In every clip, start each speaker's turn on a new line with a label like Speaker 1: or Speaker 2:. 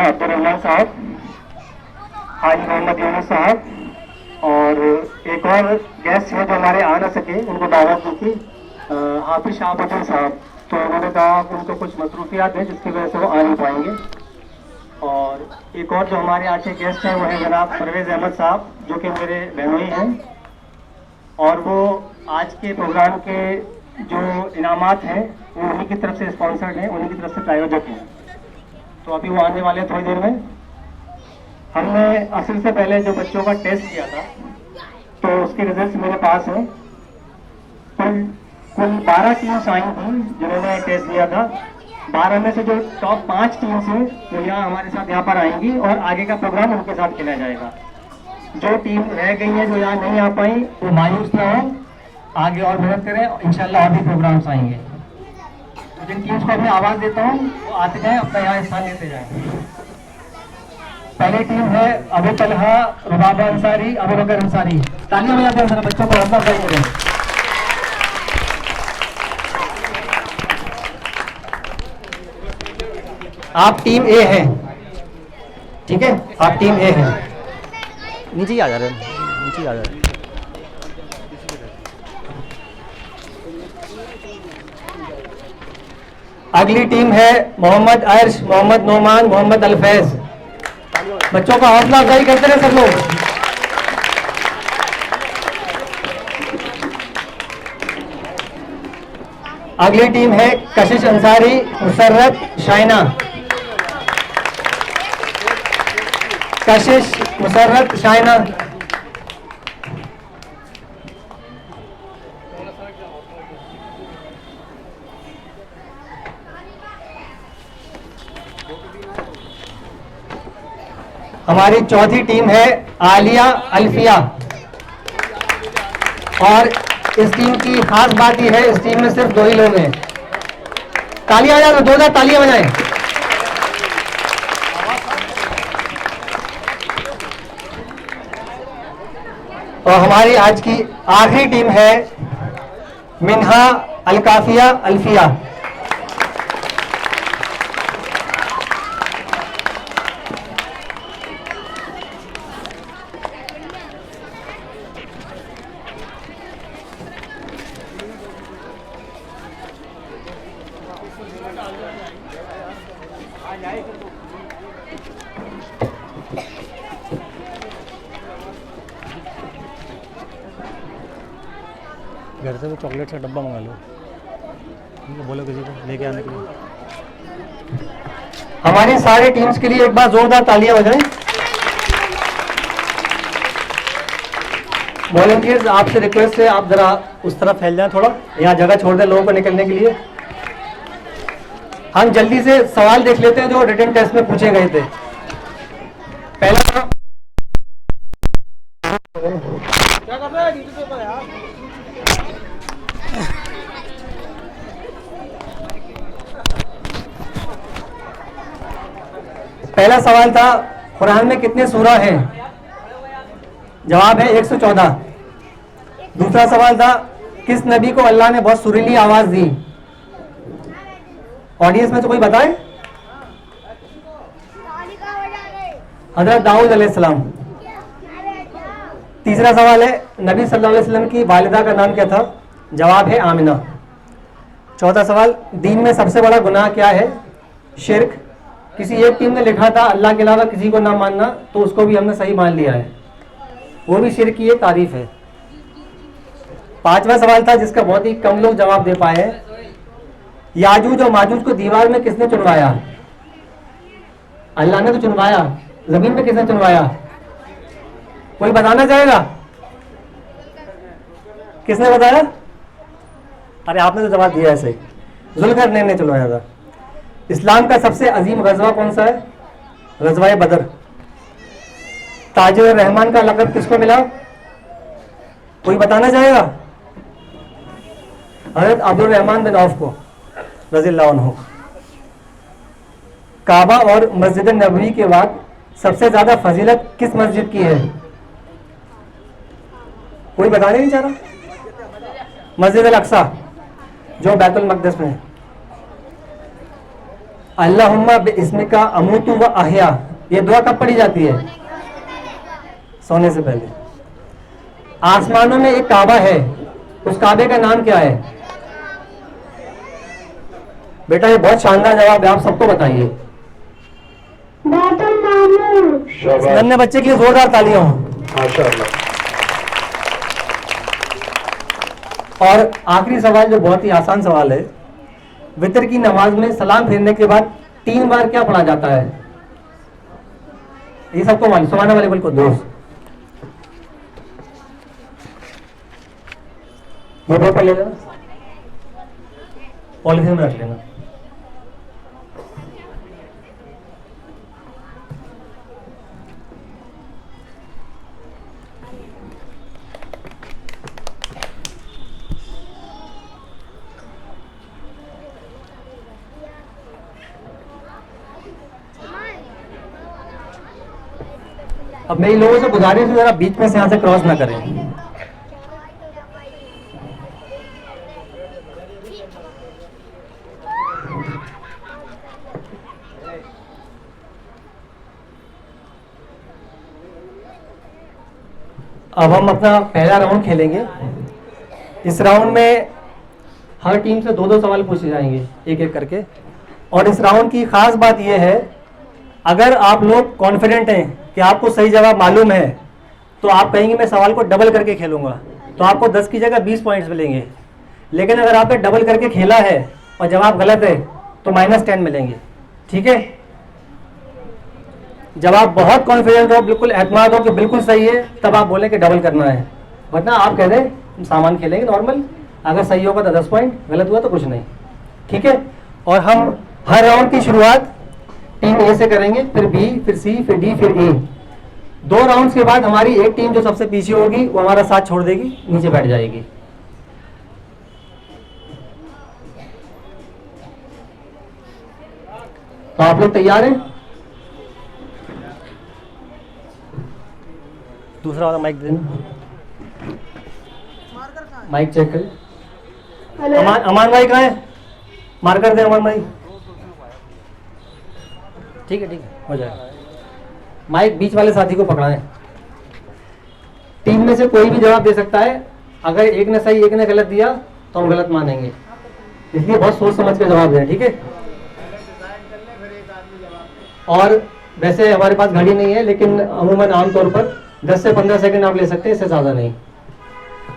Speaker 1: अब्दुल रहमान साहब, हाजी मोहम्मद यूनुस साहब, और एक और गेस्ट है जो हमारे आ ना सके, उनको दावत दी थी, हाफिज शाहबुद्दीन साहब। तो उन्होंने कहा उनको कुछ मसरूफियात है जिसकी वजह से वो आ नहीं पाएंगे। और एक और जो हमारे आज के गेस्ट हैं वो है जनाब परवेज़ अहमद साहब, जो कि मेरे बहनोई हैं, और वो आज के प्रोग्राम के जो इनामात हैं वो उन्हीं की तरफ से स्पॉन्सर्ड हैं, उन्हीं की तरफ से प्रायोजक हैं। तो अभी वो आने वाले हैं थोड़ी देर में। हमने असर से पहले जो बच्चों का टेस्ट किया था तो उसके रिजल्ट मेरे पास हैं। कुल 12 टीम्स आई थी जिन्होंने टेस्ट दिया था। 12 में से जो टॉप 5 टीम्स हैं वो यहाँ हमारे साथ यहाँ पर आएंगी और आगे का प्रोग्राम उनके साथ खेला जाएगा। जो टीम रह गई है, जो यहाँ नहीं आ पाई, वो मायूस ना हो, आगे और मेहनत करें, इंशाल्लाह और भी प्रोग्राम्स आएंगे। तो जिन टीम्स को मैं आवाज़ देता हूँ वो आते जाएं, अपना यहाँ स्थान लेते जाएं। पहली टीम है अबू तलहा, रुबाबा अंसारी, अबू बकर अंसारी। तालियां बजाते हैं, बच्चों को हौसला अफजाई करें। आप टीम ए है, ठीक है, आप टीम ए है।
Speaker 2: नीचे ही आ जा रहे हैं, नीचे ही आ जा रहे हैं।
Speaker 1: अगली टीम है मोहम्मद अर्श, मोहम्मद नोमान, मोहम्मद अल्फैज। बच्चों का हौसला अफजाई करते रहे सब लोग। अगली टीम है कशिश अंसारी, मुसर्रत, शाइना। कशिश, मुसर्रत, शाइना। हमारी चौथी टीम है आलिया, अल्फिया। और इस टीम की खास बात यह है, इस टीम में सिर्फ 2 ही लोग हैं। तालियां बजाएं, 2000 तालियां बजाएं। और हमारी आज की आखिरी टीम है मिन्हा, अलकाफिया, अल्फिया।
Speaker 2: घर से तो चॉकलेट का डब्बा मंगा लो, बोलो किसी को लेके आने के लिए।
Speaker 1: हमारी सारी टीम्स के लिए एक बार जोरदार तालियां बजाएं। वॉलंटियर्स, आपसे रिक्वेस्ट है आप जरा उस तरफ फैल जाएं, थोड़ा यहाँ जगह छोड़ दें लोगों को निकलने के लिए। हम जल्दी से सवाल देख लेते हैं जो रिटन टेस्ट में पूछे गए थे। पहला क्या कर रहे हैं? पहला सवाल था कुरान में कितने सूरा हैं? जवाब है 114। दूसरा सवाल था किस नबी को अल्लाह ने बहुत सुरीली आवाज दी? ऑडियंस में तो कोई बताए? हजरत दाऊद अलैहिस्सलाम। तीसरा सवाल है नबी सल्लल्लाहु अलैहि वसल्लम की वालिदा का नाम क्या था? जवाब है आमिना। चौथा सवाल दीन में सबसे बड़ा गुनाह क्या है? शिर्क। किसी एक टीम ने लिखा था अल्लाह के अलावा किसी को ना मानना, तो उसको भी हमने सही मान लिया है, वो भी शिर्क की एक तारीफ है। पांचवा सवाल था जिसका बहुत ही कम लोग जवाब दे पाए हैं, याजूज और माजूज को दीवार में किसने चुनवाया? अल्लाह ने तो चुनवाया, जमीन में किसने चुनवाया? कोई बताना चाहेगा? किसने बताया? अरे आपने तो जवाब दिया है सही, जुल्करनैन ने चुनवाया था। इस्लाम का सबसे अजीम गजवा कौन सा है? गजवा बदर। ताजुर रहमान का लक़ब किसको मिला? कोई बताना चाहेगा? हज़रत अब्दुल रहमान बिन औफ को रज़ियल्लाहु अन्हु। काबा और मस्जिद नबवी के बाद सबसे ज्यादा फजीलत किस मस्जिद की है? कोई बताने नहीं चाह रहा? मस्जिद अल अक्सा जो बैतुल मक़दिस में है।
Speaker 3: अल्लाहुम्मा बिस्मिका अमूतु व अहया, ये दुआ कब पढ़ी जाती है? सोने से पहले। आसमानों में एक काबा है, उस काबे का नाम क्या है? बेटा ये बहुत शानदार जवाब है, आप सबको बताइए। नन्हे बच्चे के लिए जोरदार तालियां हो।
Speaker 4: माशाअल्लाह।
Speaker 3: और आखिरी सवाल जो बहुत ही आसान सवाल है, वितर की नमाज में सलाम फेरने के बाद 3 बार क्या पढ़ा जाता है? ये सबको मालूम, सुभान वाले बिल्कुल दोस्त ये पेपर ले लेना, पॉलिथीन में रख लेना। अब मेरी लोगों से गुजारिश है, जरा बीच में से यहां से क्रॉस ना करें। अब हम अपना पहला राउंड खेलेंगे। इस राउंड में हर टीम से 2-2 सवाल पूछे जाएंगे एक एक करके। और इस राउंड की खास बात यह है, अगर आप लोग कॉन्फिडेंट हैं कि आपको सही जवाब मालूम है, तो आप कहेंगे मैं सवाल को डबल करके खेलूंगा, तो आपको 10 की जगह 20 पॉइंट्स मिलेंगे। लेकिन अगर आपने डबल करके खेला है और जवाब गलत है तो -10 मिलेंगे। ठीक है? जब आप बहुत कॉन्फिडेंट हो, बिल्कुल एतमाद हो कि बिल्कुल सही है, तब आप बोले कि डबल करना है, वरना आप कह दें सामान खेलेंगे नॉर्मल, अगर सही होगा तो 10 पॉइंट, गलत हुआ तो कुछ नहीं। ठीक है? और हम हर राउंड की शुरुआत टीम ए से करेंगे, फिर बी, फिर सी, फिर डी, फिर ए। 2 राउंड्स के बाद हमारी एक टीम जो सबसे पीछे होगी वो हमारा साथ छोड़ देगी, नीचे बैठ जाएगी। तो आप लोग तैयार हैं?
Speaker 2: दूसरा वाला माइक देना,
Speaker 3: माइक चेक करें। अमान भाई कहाँ है? मार्कर दे अमान भाई।
Speaker 2: ठीक है हो जाएगा।
Speaker 3: माइक बीच वाले साथी को पकड़ाएं। टीम में से कोई भी जवाब दे सकता है, अगर एक ने सही एक ने गलत दिया तो हम गलत मानेंगे, इसलिए बहुत सोच समझ के जवाब दें। ठीक है? और वैसे हमारे पास घड़ी नहीं है, लेकिन अमूमन आमतौर पर 10 से 15 सेकंड आप ले सकते हैं, इससे ज्यादा नहीं।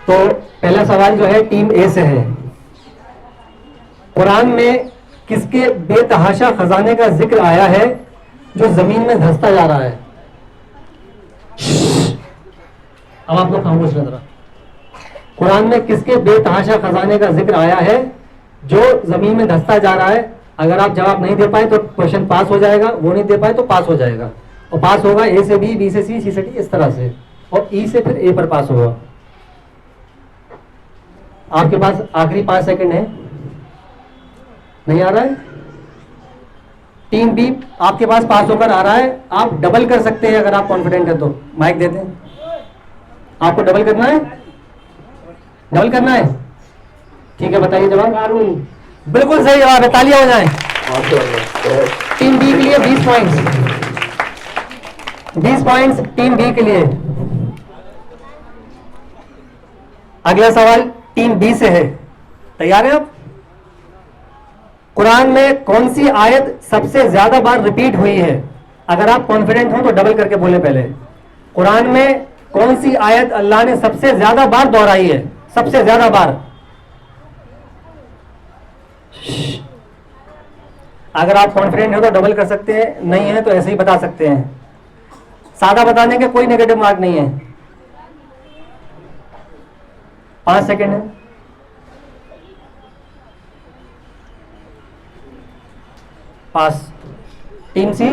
Speaker 3: तो पहला सवाल जो है टीम ए से है। कुरान में किसके बेतहाशा खजाने का जिक्र आया है जो जमीन में धंसता जा रहा है? अब आप लोग खामोश रह जरा। कुरान में किसके बेतहाशा खजाने का जिक्र आया है जो जमीन में धंसता जा रहा है? अगर आप जवाब नहीं दे पाए तो क्वेश्चन पास हो जाएगा, वो नहीं दे पाए तो पास हो जाएगा। और पास होगा ए से बी, बी से सी, सी से डी, इस तरह से, और ई से फिर ए पर पास होगा। आपके पास आखिरी 5 सेकंड है। नहीं आ रहा है? टीम बी आपके पास पास होकर आ रहा है, आप डबल कर सकते हैं अगर आप कॉन्फिडेंट है तो। माइक देते हैं। आपको डबल करना है? डबल करना है? ठीक है, बताइए जवाब। बिल्कुल सही जवाब है, तालियां हो जाएं। टीम बी के लिए 20 पॉइंट्स। 20 पॉइंट्स टीम बी के लिए। अगला सवाल टीम बी से है। तैयार हैं आप? कुरान में कौन सी आयत सबसे ज्यादा बार रिपीट हुई है? अगर आप कॉन्फिडेंट हो तो डबल करके बोले पहले। कुरान में कौन सी आयत अल्लाह ने सबसे ज्यादा बार दोहराई है? सबसे ज्यादा बार। अगर आप कॉन्फिडेंट हो तो डबल कर सकते हैं, नहीं है तो ऐसे ही बता सकते हैं। सादा बताने के कोई नेगेटिव मार्क नहीं है। 5 सेकेंड है। पास। टीम सी,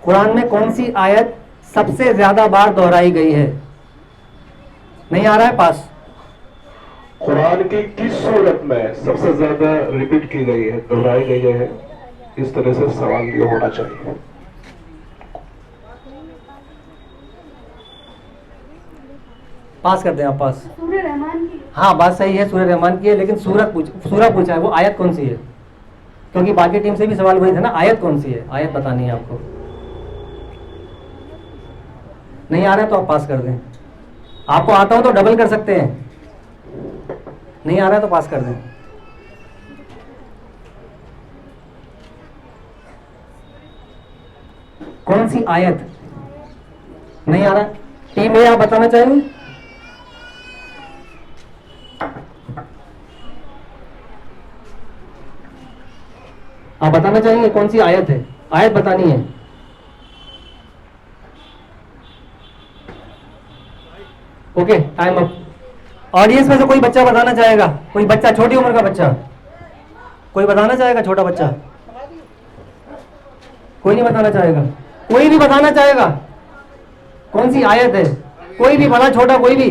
Speaker 3: कुरान में कौन सी आयत सबसे ज्यादा बार दोहराई गई है? नहीं आ रहा है? पास।
Speaker 4: कुरान की किस सूरत में सबसे ज्यादा रिपीट की गई है, दोहराई गई है? इस तरह से सवाल ये होना चाहिए।
Speaker 3: पास कर दें आप। पास।
Speaker 5: सूरह रहमान की।
Speaker 3: हाँ बात सही है, सूरह रहमान की है, लेकिन सूरत पूछा है, वो आयत कौन सी है? क्योंकि बाकी टीम से भी सवाल वही था ना, आयत कौन सी है, आयत बतानी है आपको। नहीं आ रहा है तो आप पास कर दें, आपको आता हो तो डबल कर सकते हैं, नहीं आ रहा है तो पास कर दें। कौन सी आयत, नहीं आ रहा, टीम ए आप बताना चाहेंगे? आप बताना चाहेंगे कौन सी आयत है, आयत बतानी है। Okay, time up. ऑडियंस में से कोई बच्चा बताना चाहेगा, कोई बच्चा, छोटी उम्र का बच्चा कोई बताना चाहेगा, छोटा बच्चा कोई नहीं बताना चाहेगा, कोई भी बताना चाहेगा कौन सी आयत है, कोई भी, बड़ा छोटा कोई भी।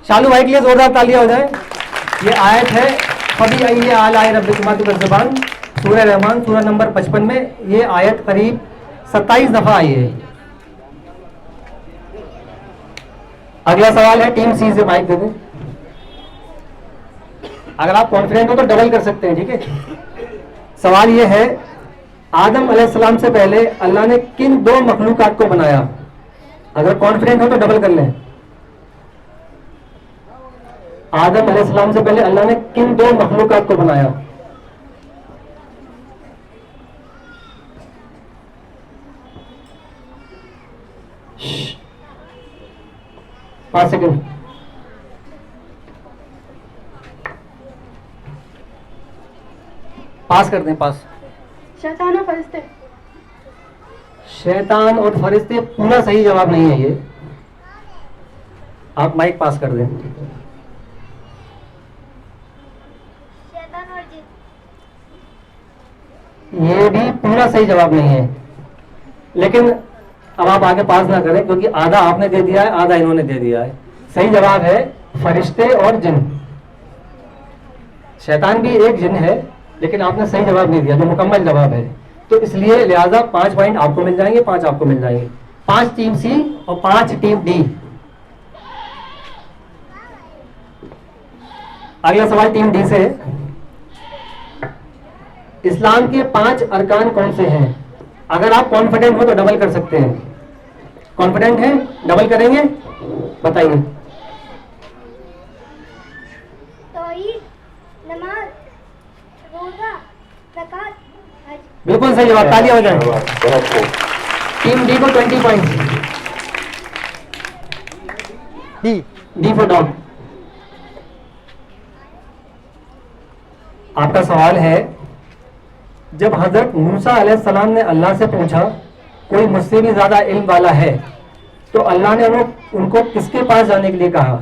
Speaker 3: शालू भाई के लिए जोरदार तालियां हो जाए। ये आयत है फबी अय्यि आलाए रब्बिकुमा तुकज़्ज़िबान, सूरह रहमान, सूरह नंबर 55 में ये आयत करीब 27 दफा आई है। अगला सवाल है, टीम सी से माइक दे दें। अगर आप कॉन्फिडेंट हो तो डबल कर सकते हैं, ठीक है। सवाल ये है, आदम अलैहिस्सलाम से पहले अल्लाह ने किन दो मखलूकात को बनाया? अगर कॉन्फिडेंट हो तो डबल कर लें। आदम अलैहिस्सलाम से पहले अल्लाह ने किन दो मखलूकात को बनाया? पांच सेकंड। पास कर दें, पास।
Speaker 5: शैतान और फरिश्ते।
Speaker 3: शैतान और फरिश्ते पूरा सही जवाब नहीं है ये, आप माइक पास कर दें।
Speaker 5: शैतान और जिन।
Speaker 3: ये भी पूरा सही जवाब नहीं है, लेकिन अब आप आगे पास ना करें क्योंकि आधा आपने दे दिया है, आधा इन्होंने दे दिया है। सही जवाब है फरिश्ते और जिन। शैतान भी एक जिन है, लेकिन आपने सही जवाब नहीं दिया जो मुकम्मल जवाब है, तो इसलिए लिहाजा 5 पॉइंट आपको मिल जाएंगे, 5 आपको मिल जाएंगे। 5 टीम सी और 5 टीम डी। अगला सवाल टीम डी से है, इस्लाम के 5 अरकान कौन से हैं? अगर आप कॉन्फिडेंट हो तो डबल कर सकते हैं। कॉन्फिडेंट हैं, डबल करेंगे, बताइए।
Speaker 5: तौहीद, नमाज, रोजा, ज़कात, हज।
Speaker 3: बिल्कुल सही जवाब, तालियां हो जाए।
Speaker 4: बहुत खूब।
Speaker 3: टीम डी को 20 पॉइंट्स। D for dog. आपका सवाल है, जब हजरत मूसा अलैहिस्सलाम ने अल्लाह से पूछा कोई मुझसे भी ज्यादा इल्म वाला है, तो अल्लाह ने उनको किसके पास जाने के लिए कहा?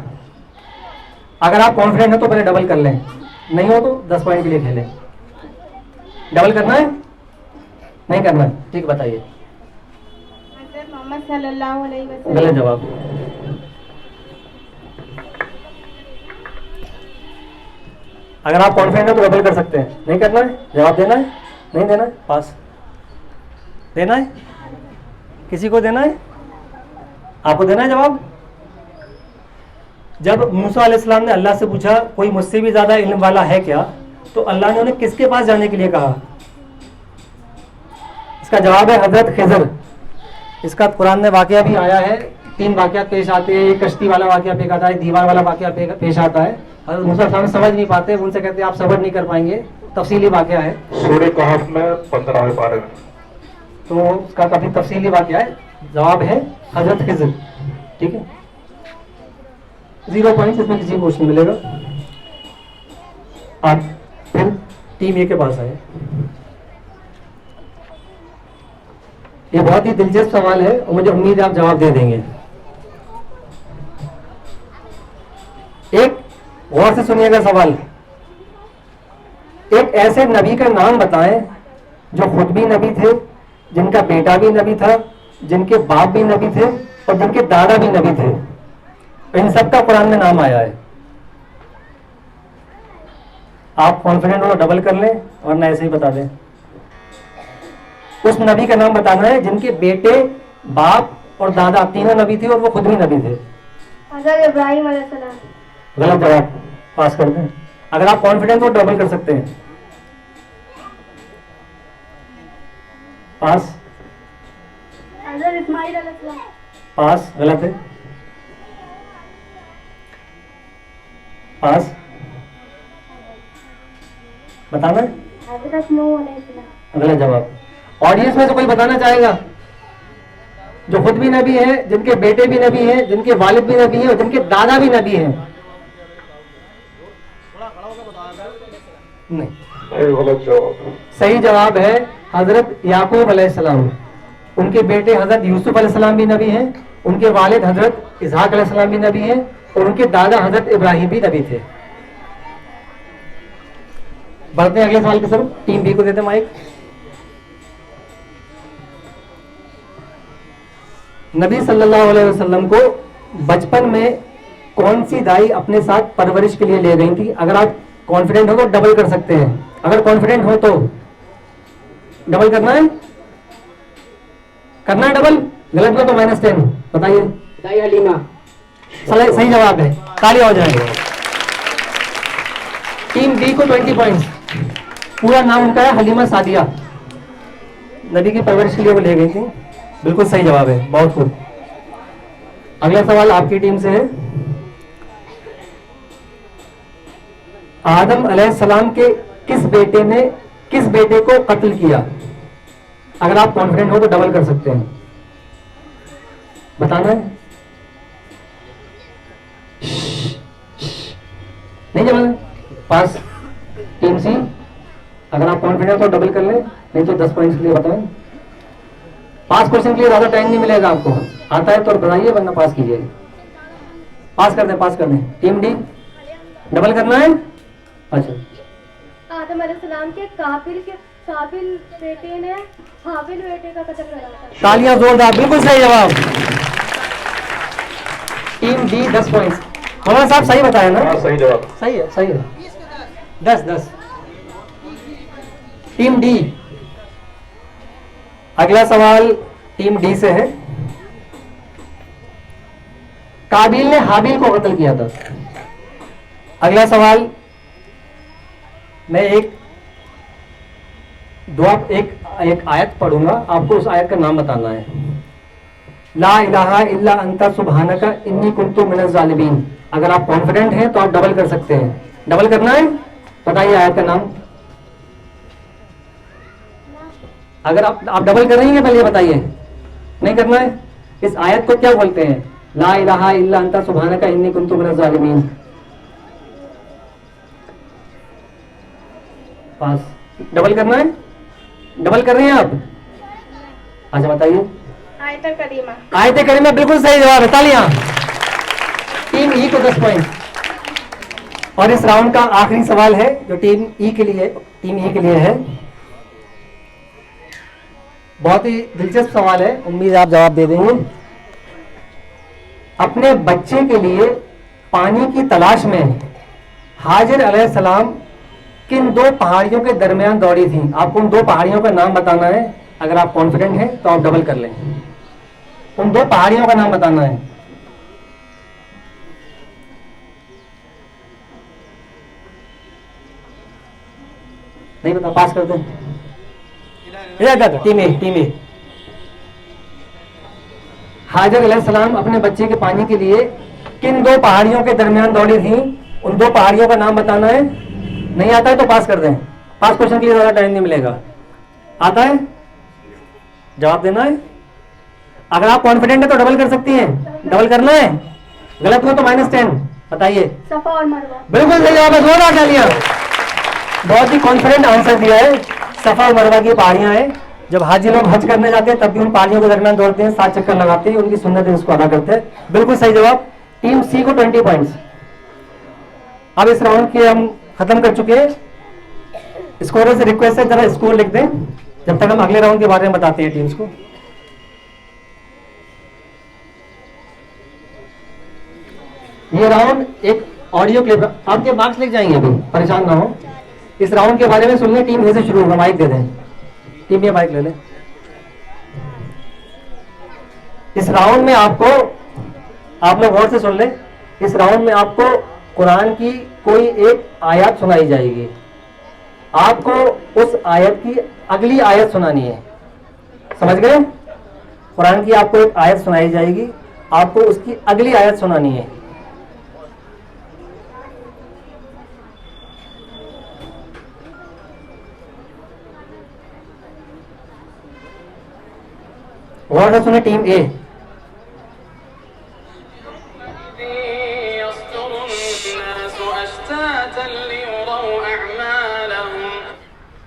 Speaker 3: अगर आप कॉन्फिडेंट हो तो पहले डबल कर लें, नहीं हो तो 10 पॉइंट के लिए खेलें। डबल करना है, नहीं करना है, ठीक, बताइए।
Speaker 5: हज़रत मोहम्मद सल्लल्लाहु अलैहि वसल्लम।
Speaker 3: गलत जवाब। अगर आप कॉन्फिडेंट हो तो डबल कर सकते हैं, नहीं करना है, जवाब देना है, नहीं देना है, पास। देना है, किसी को देना है, आपको देना है जवाब। जब मूसा अलैहिस्सलाम ने अल्लाह से पूछा कोई मुझसे भी ज्यादा इल्म वाला है क्या, तो अल्लाह ने उन्हें किसके पास जाने के लिए कहा? इसका जवाब है हजरत खिज़र। इसका कुरान में वाकया भी आया है, 3 वाकया पेश आते हैं। एक कश्ती वाला वाकया पेश आता है, दीवार वाला वाकया पेश आता है। हजरत मूसा अलैहिस्सलाम समझ नहीं पाते, उनसे कहते हैं आप सब्र नहीं कर पाएंगे, तफसीली वाकया है।
Speaker 4: सूरह कहफ में 15वें पारे में।
Speaker 3: तो उसका काफी तफसीली वाकया है। जवाब है हजरत खिज़र, ठीक है। 0 पॉइंट, इसमें किसी को कुछ नहीं मिलेगा। आप फिर टीम ए के पास आए। ये बहुत ही दिलचस्प सवाल है और मुझे उम्मीद है आप जवाब दे देंगे। एक गौर से सुनिएगा सवाल, एक ऐसे नबी का नाम बताएं जो खुद भी नबी थे, जिनका बेटा भी नबी था, जिनके बाप भी नबी थे और जिनके दादा भी नबी थे। इन सब का कुरान में नाम आया है। आप कॉन्फिडेंट हो तो डबल कर लें और ना ऐसे ही बता दें। उस नबी का नाम बताना है जिनके बेटे, बाप और दादा तीनों नबी थे और वो खुद भी नबी थे।
Speaker 5: हज़रत इब्राहीम अलैहिस्सलाम।
Speaker 3: गलत जवाब, पास कर दें। अगर आप कॉन्फिडेंट हो डबल कर सकते हैं। पास,
Speaker 5: हजरत इस्माइल अलैहिस्सलाम।
Speaker 3: पास, गलत है। पास, बताना है।
Speaker 5: हजरत नूह अलैहिस्सलाम।
Speaker 3: अगला जवाब। ऑडियंस में से कोई बताना चाहेगा जो खुद भी नबी है, जिनके बेटे भी नबी हैं, जिनके वालिद भी नबी हैं और जिनके दादा भी नबी हैं? नहीं,
Speaker 4: गलत जवाब।
Speaker 3: सही जवाब है हजरत याकूब अलैहिस्सलाम। उनके बेटे हजरत यूसुफ अलैहिस्सलाम भी नबी हैं, उनके वालिद हजरत इसहाक अलैहिस्सलाम भी नबी हैं और उनके दादा हजरत इब्राहिम भी नबी थे। बढ़ते हैं अगले सवाल की तरफ। टीम बी को देते माइक। नबी सल्लल्लाहु अलैहि वसल्लम को बचपन में कौन सी दाई अपने साथ परवरिश के लिए ले गई थी? अगर आप कॉन्फिडेंट हो तो डबल कर सकते हैं। अगर कॉन्फिडेंट हो तो डबल करना है, करना है डबल। गलत हो तो -10। बताइए।
Speaker 6: दाई हलीमा।
Speaker 3: सही जवाब है, ताली हो जाएंगे। टीम बी को 20 पॉइंट्स। पूरा नाम उनका है हलीमा सादिया। नबी की परवरिश के लिए वो ले गई थी। बिल्कुल सही जवाब है, बहुत खूब। अगला सवाल आपकी टीम से है। आदम अलैहिस्सलाम के किस बेटे ने किस बेटे को कत्ल किया? अगर आप कॉन्फिडेंट हो तो डबल कर सकते हैं। बताना है, नहीं जवाब। पास। टीम सी, अगर आप कॉन्फिडेंट हो तो डबल कर लें, नहीं तो 10 पॉइंट्स के लिए बताएं। पास क्वेश्चन के लिए ज्यादा टाइम नहीं मिलेगा आपको। आता है तो बताइए, वरना पास कीजिए। पास कर दें, पास कर दें। टीम डी, डबल करना है। अच्छा,
Speaker 5: आदम अलैहिस्सलाम के काबिल बेटे ने हाबिल बेटे का कत्ल करा था।
Speaker 3: तालियां जोरदार, बिल्कुल सही जवाब। Team D 10 points. हमारा साहब सही बताया ना?
Speaker 4: हाँ, सही जवाब।
Speaker 3: सही है, सही है। 10-10। Team D. अगला सवाल टीम डी से है। काबिल ने हाबिल को कत्ल किया था। अगला सवाल मैं एक आयत पढ़ूंगा, आपको उस आयत का नाम बताना है। ला इलाहा इल्ला अंता सुब्हानका इन्नी कुन्तु मिनज़ ज़ालिमीन। अगर आप कॉन्फिडेंट हैं तो आप डबल कर सकते हैं। डबल करना है, बताइए आयत का नाम। अगर आप डबल कर रही हैं पहले बताइए। नहीं करना है? इस आयत को क्या बोलते हैं? ला इलाहा इल्ला अंता सुब्हानका इन्नी कुन्तु मिनज़ ज़ालिमीन। पास। डबल करना है? डबल कर रहे हैं आप? अच्छा बताइए।
Speaker 5: आयत करीमा।
Speaker 3: आयत करीमा, बिल्कुल सही जवाब है। तालियां। टीम ई को 10 पॉइंट। और इस राउंड का आखिरी सवाल है जो टीम ई के लिए है। बहुत ही दिलचस्प सवाल है, उम्मीद आप जवाब दे देंगे। अपने बच्चे के लिए पानी की तलाश में हाजिर अलैहिस्सलाम किन 2 पहाड़ियों के दरमियान दौड़ी थी? आपको उन 2 पहाड़ियों का नाम बताना है। अगर आप कॉन्फिडेंट हैं तो आप डबल कर लें। उन 2 पहाड़ियों का नाम बताना है। नहीं बता, पास कर दें। टीम ए। हाजिर अलैहिस्सलाम अपने बच्चे के पानी के लिए किन 2 पहाड़ियों के दरमियान दौड़ी थी? उन 2 पहाड़ियों का नाम बताना है। नहीं आता है तो पास कर दें। पास क्वेश्चन के लिए ज्यादा टाइम नहीं मिलेगा। आता है? जवाब देना है। अगर आप कॉन्फिडेंट है तो डबल कर सकती हैं। डबल करना है, गलत हो तो -10। बताइए।
Speaker 5: सफा और मरवा।
Speaker 3: बिल्कुल सही जवाब है, जोरदार तालियां। बहुत ही कॉन्फिडेंट आंसर दिया है। सफा और मरवा की पहाड़ियां हैं। जब हाजी लोग हज करने जाते हैं तब भी उन पहाड़ियों के दरमियान दौड़ते हैं, 7 चक्कर लगाते हैं, उनकी सुन्नत है, उसको अदा करते हैं। बिल्कुल सही जवाब। टीम सी को 20 पॉइंट्स। अब इस राउंड के हम खत्म कर चुके हैं। स्कोरर से रिक्वेस्ट है जरा स्कोर लिख दें जब तक हम अगले राउंड के बारे में बताते हैं टीम्स को। ये राउंड एक ऑडियो क्लिप, आपके मार्क्स लिख जाएंगे, अभी परेशान ना हो। इस राउंड के बारे में सुनने टीम ए से शुरू होगा। माइक दे दें। टीम ए माइक ले लें। इस राउंड में आपको, आप लोग गौर से सुन लें, इस राउंड में आपको कुरान की कोई एक आयत सुनाई जाएगी, आपको उस आयत की अगली आयत सुनानी है। समझ गए? कुरान की आपको एक आयत सुनाई जाएगी, आपको उसकी अगली आयत सुनानी है। गौर से सुने टीम ए।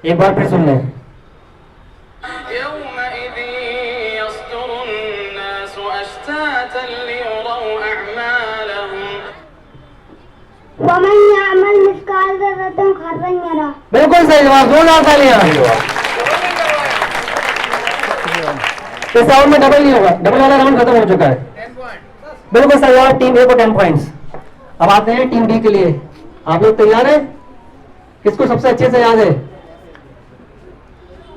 Speaker 3: एक बार फिर सुन लें।
Speaker 5: वमन यामल मिस्काल ज़र्रतिन खैरन यरा।
Speaker 3: बिल्कुल सही जवाब, जोरदार तालियां। इस राउंड में डबल नहीं होगा, डबल वाला राउंड खत्म हो चुका है। बिल्कुल सही जवाब, टीम ए को 10 पॉइंट्स। अब आते हैं टीम बी के लिए। आप लोग तैयार हैं? किसको सबसे अच्छे से याद है?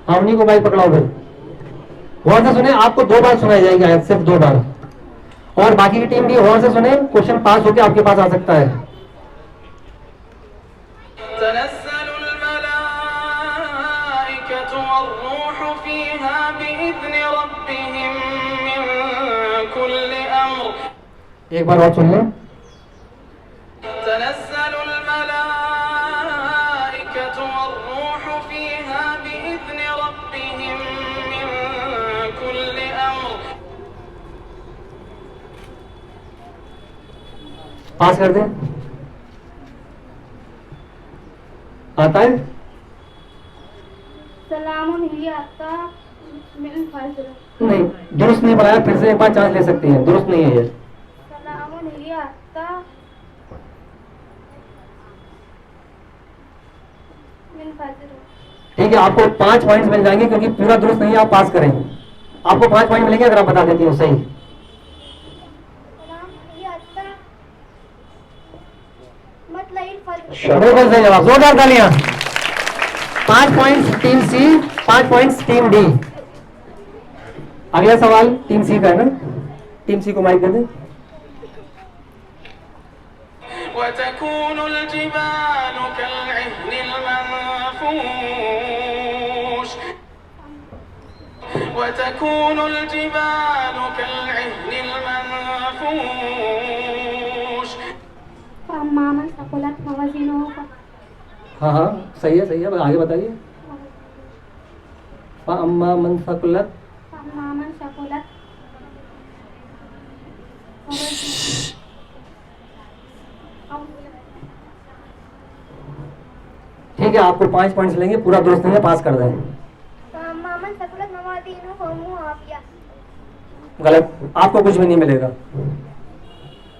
Speaker 3: हाँ, उन्हीं को भाई पकड़ाओ फिर। गौर से सुने, आपको 2 बार सुनाई जाएगी आयत, सिर्फ 2 बार। और बाकी की टीम भी गौर से सुने, क्वेश्चन पास होकर आपके पास आ सकता है। एक बार और सुन लें। पास कर दें। आता है?
Speaker 5: सलामुन हिया अत्ता मिन फज्र।
Speaker 3: नहीं, दुरुस्त नहीं बनाया, फिर से एक बार चांस ले सकती हैं, दुरुस्त नहीं है ये।
Speaker 5: सलामुन हिया अत्ता मिन फज्र।
Speaker 3: ठीक है, आपको 5 पॉइंट्स मिल जाएंगे क्योंकि पूरा दुरुस्त नहीं है, आप पास करें। आपको 5 पॉइंट मिलेंगे अगर आप बता देती हो सही।
Speaker 5: सलामुन हिया अत्ता मतलइल फज्र।
Speaker 3: बिल्कुल सही जवाब, जोरदार तालियां। 5 पॉइंट्स टीम सी, 5 पॉइंट्स टीम डी। अगला सवाल टीम सी का है ना? टीम सी को माइक दे दें।
Speaker 5: फअम्मा मन सक़ुलत मवाज़ीनुहु।
Speaker 3: हाँ हाँ, सही है, सही है, आगे बताइए। फअम्मा मन सक़ुलत।
Speaker 5: फअम्मा मन सक़ुलत
Speaker 3: ठीक है, आपको 5 पॉइंट्स लेंगे, पूरा दुरुस्त नहीं है, पास कर दें।
Speaker 5: फअम्मा मन सक़ुलत मवाज़ीनुहु फहुवा हाविया।
Speaker 3: गलत, आपको कुछ भी नहीं मिलेगा।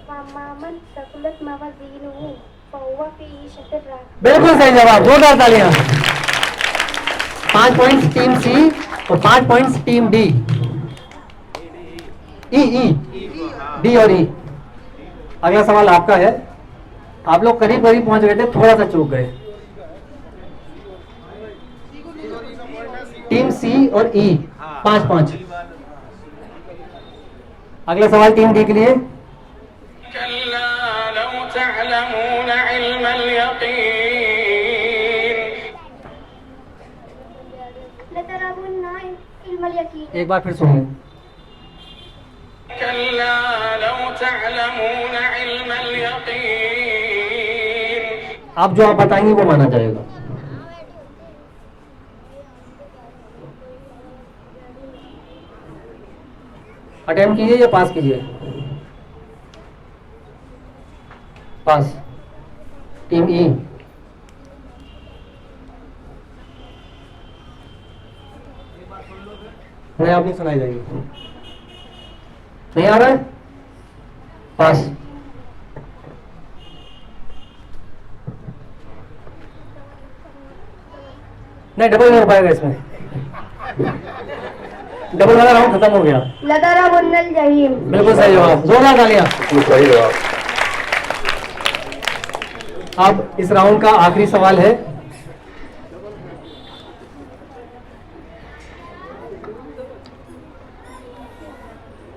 Speaker 5: फअम्मा मन सक़ुलत मवाज़ीनुहु फहुवा फ़ी ईशतिन राज़िया।
Speaker 3: बिल्कुल सही जवाब, जोरदार तालियां। 5 पॉइंट्स टीम सी और 5 points team D. E D और ई। अगला सवाल आपका है। आप लोग करीब करीब पहुंच गए थे, थोड़ा सा चूक गए। टीम सी और ई 5-5। अगला सवाल टीम डी के लिए।
Speaker 5: लतरवुन्ना इल्मल यकीन।
Speaker 3: एक बार फिर सुनिए। अब जो आप बताएंगे वो माना जाएगा। अटेम्प्ट कीजिए या पास कीजिए? पास। टीम ई। नहीं, आप नहीं सुनाई जाएगी। नहीं आ रहा है? पास। नहीं, डबल नहीं हो पाएगा इसमें। डबल वाला राउंड खत्म हो गया।
Speaker 5: लतरवुन्नल जहीम।
Speaker 3: बिल्कुल सही जवाब, जोरदार तालियां।
Speaker 4: सही जवाब।
Speaker 3: अब इस राउंड का आखिरी सवाल है।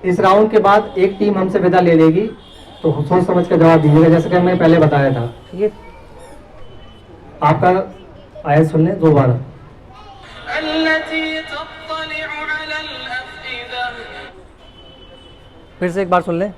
Speaker 3: इस राउंड के बाद एक टीम हमसे विदा ले लेगी तो सोच समझ कर जवाब दीजिएगा, जैसे कि मैंने पहले बताया था। ठीक है, आपका आयत सुन लें दोबारा।
Speaker 2: फिर से एक बार सुन लें।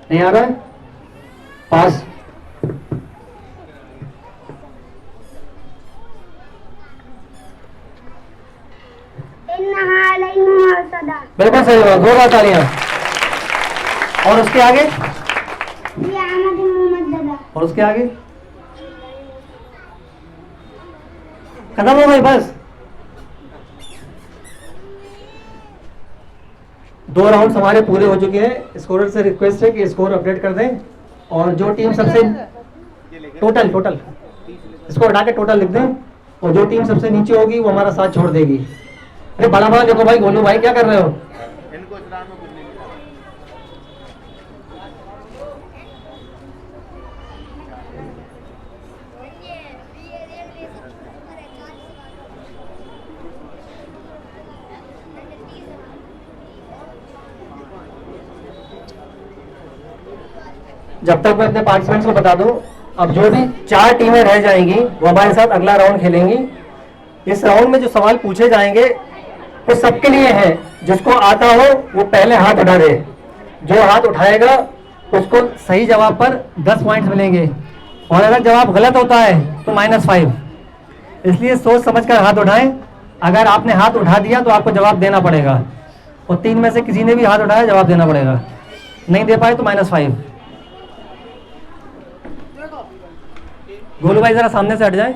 Speaker 3: नहीं आ रहा है? पास। बिल्कुल सही बात, जोरदार तालियां। और उसके आगे? और उसके आगे? खत्म हो गई बस? 2 राउंड हमारे पूरे हो चुके हैं। स्कोरर से रिक्वेस्ट है कि स्कोर अपडेट कर दें, और जो टीम सबसे टोटल इसको हटा के टोटल लिख दें, और जो टीम सबसे नीचे होगी वो हमारा साथ छोड़ देगी। अरे बड़ा बड़ा देखो भाई, गोलू भाई क्या कर रहे हो? जब तक मैं अपने पार्टिसिपेंट्स को बता दूं, अब जो भी 4 टीमें रह जाएंगी वो हमारे साथ अगला राउंड खेलेंगी। इस राउंड में जो सवाल पूछे जाएंगे वो सबके लिए है। जिसको आता हो वो पहले हाथ उठा दे। जो हाथ उठाएगा उसको सही जवाब पर 10 पॉइंट्स मिलेंगे, और अगर जवाब गलत होता है तो -5। इसलिए सोच समझ कर हाथ उठाएं। अगर आपने हाथ उठा दिया तो आपको जवाब देना पड़ेगा, और 3 में से किसी ने भी हाथ उठाया जवाब देना पड़ेगा। नहीं दे पाए तो -5। गोलू भाई जरा सामने से हट जाए।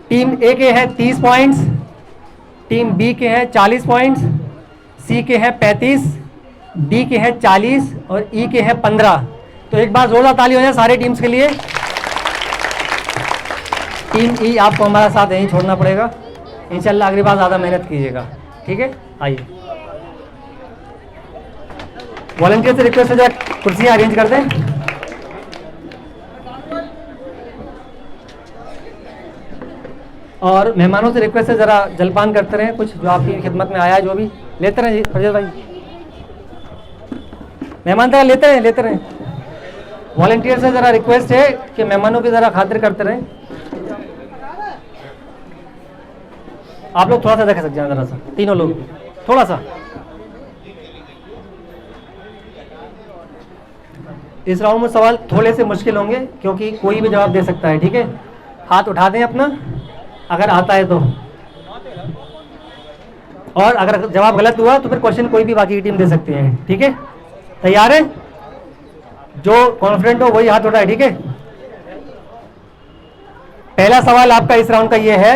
Speaker 3: टीम ए के है 30 पॉइंट्स, टीम बी के है 40 पॉइंट्स, सी के है 35, डी के है 40 और ई के है 15। तो एक बार जोरदार ताली हो जाए सारे टीम्स के लिए। टीम ई आपको हमारा साथ यहीं छोड़ना पड़ेगा, इंशाल्लाह अगली बार ज़्यादा मेहनत कीजिएगा। ठीक है, आइए वॉलंटियर से रिक्वेस्ट है जरा कुर्सियाँ अरेंज कर दें। और मेहमानों से रिक्वेस्ट है जरा जलपान करते रहें, कुछ जो आपकी खिदमत में आया है जो भी लेते रहें। जी फरजत भाई, मेहमान जरा लेते रहें। वॉलंटियर से जरा रिक्वेस्ट है कि मेहमानों की जरा खातिर करते रहें। आप लोग थोड़ा सा देख सकते हैं, जरा सा, तीनों लोग थोड़ा सा। इस राउंड में सवाल थोड़े से मुश्किल होंगे क्योंकि कोई भी जवाब दे सकता है। ठीक है, हाथ उठा दें अपना अगर आता है तो, और अगर जवाब गलत हुआ तो फिर क्वेश्चन कोई भी बाकी की टीम दे सकती है। ठीक है, तैयार है? जो कॉन्फिडेंट हो वही हाथ उठाए। ठीक है, पहला सवाल आपका इस राउंड का ये है।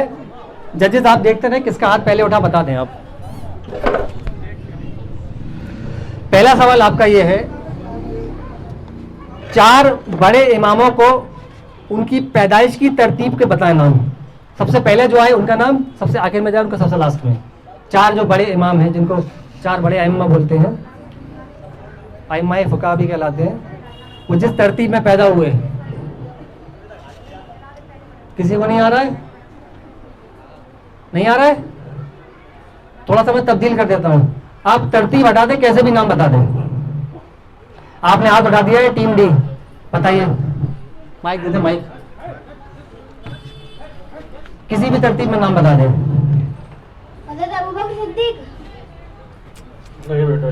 Speaker 3: जजेस आप देखते रहे किसका हाथ पहले उठा, बता दें आप। पहला सवाल आपका ये है, 4 बड़े इमामों को उनकी पैदाइश की तरतीब के बताएं नाम। सबसे पहले जो आए उनका नाम, सबसे आखिर में जाए उनका सबसे लास्ट में। 4 जो बड़े इमाम हैं जिनको 4 बड़े अइम्मा बोलते हैं, अइम्मा फुका भी कहलाते हैं, वो जिस तरतीब में पैदा हुए। किसी को नहीं आ रहा है? नहीं आ रहा है? थोड़ा सा मैं तब्दील कर देता हूं, आप तरतीब हटा दें, कैसे भी नाम बता दें। आपने हाथ उठा दिया है टीम डी, बताइए। माइक दे दे, माइक। किसी भी तरतीब में नाम बता दें।
Speaker 4: नहीं बेटा,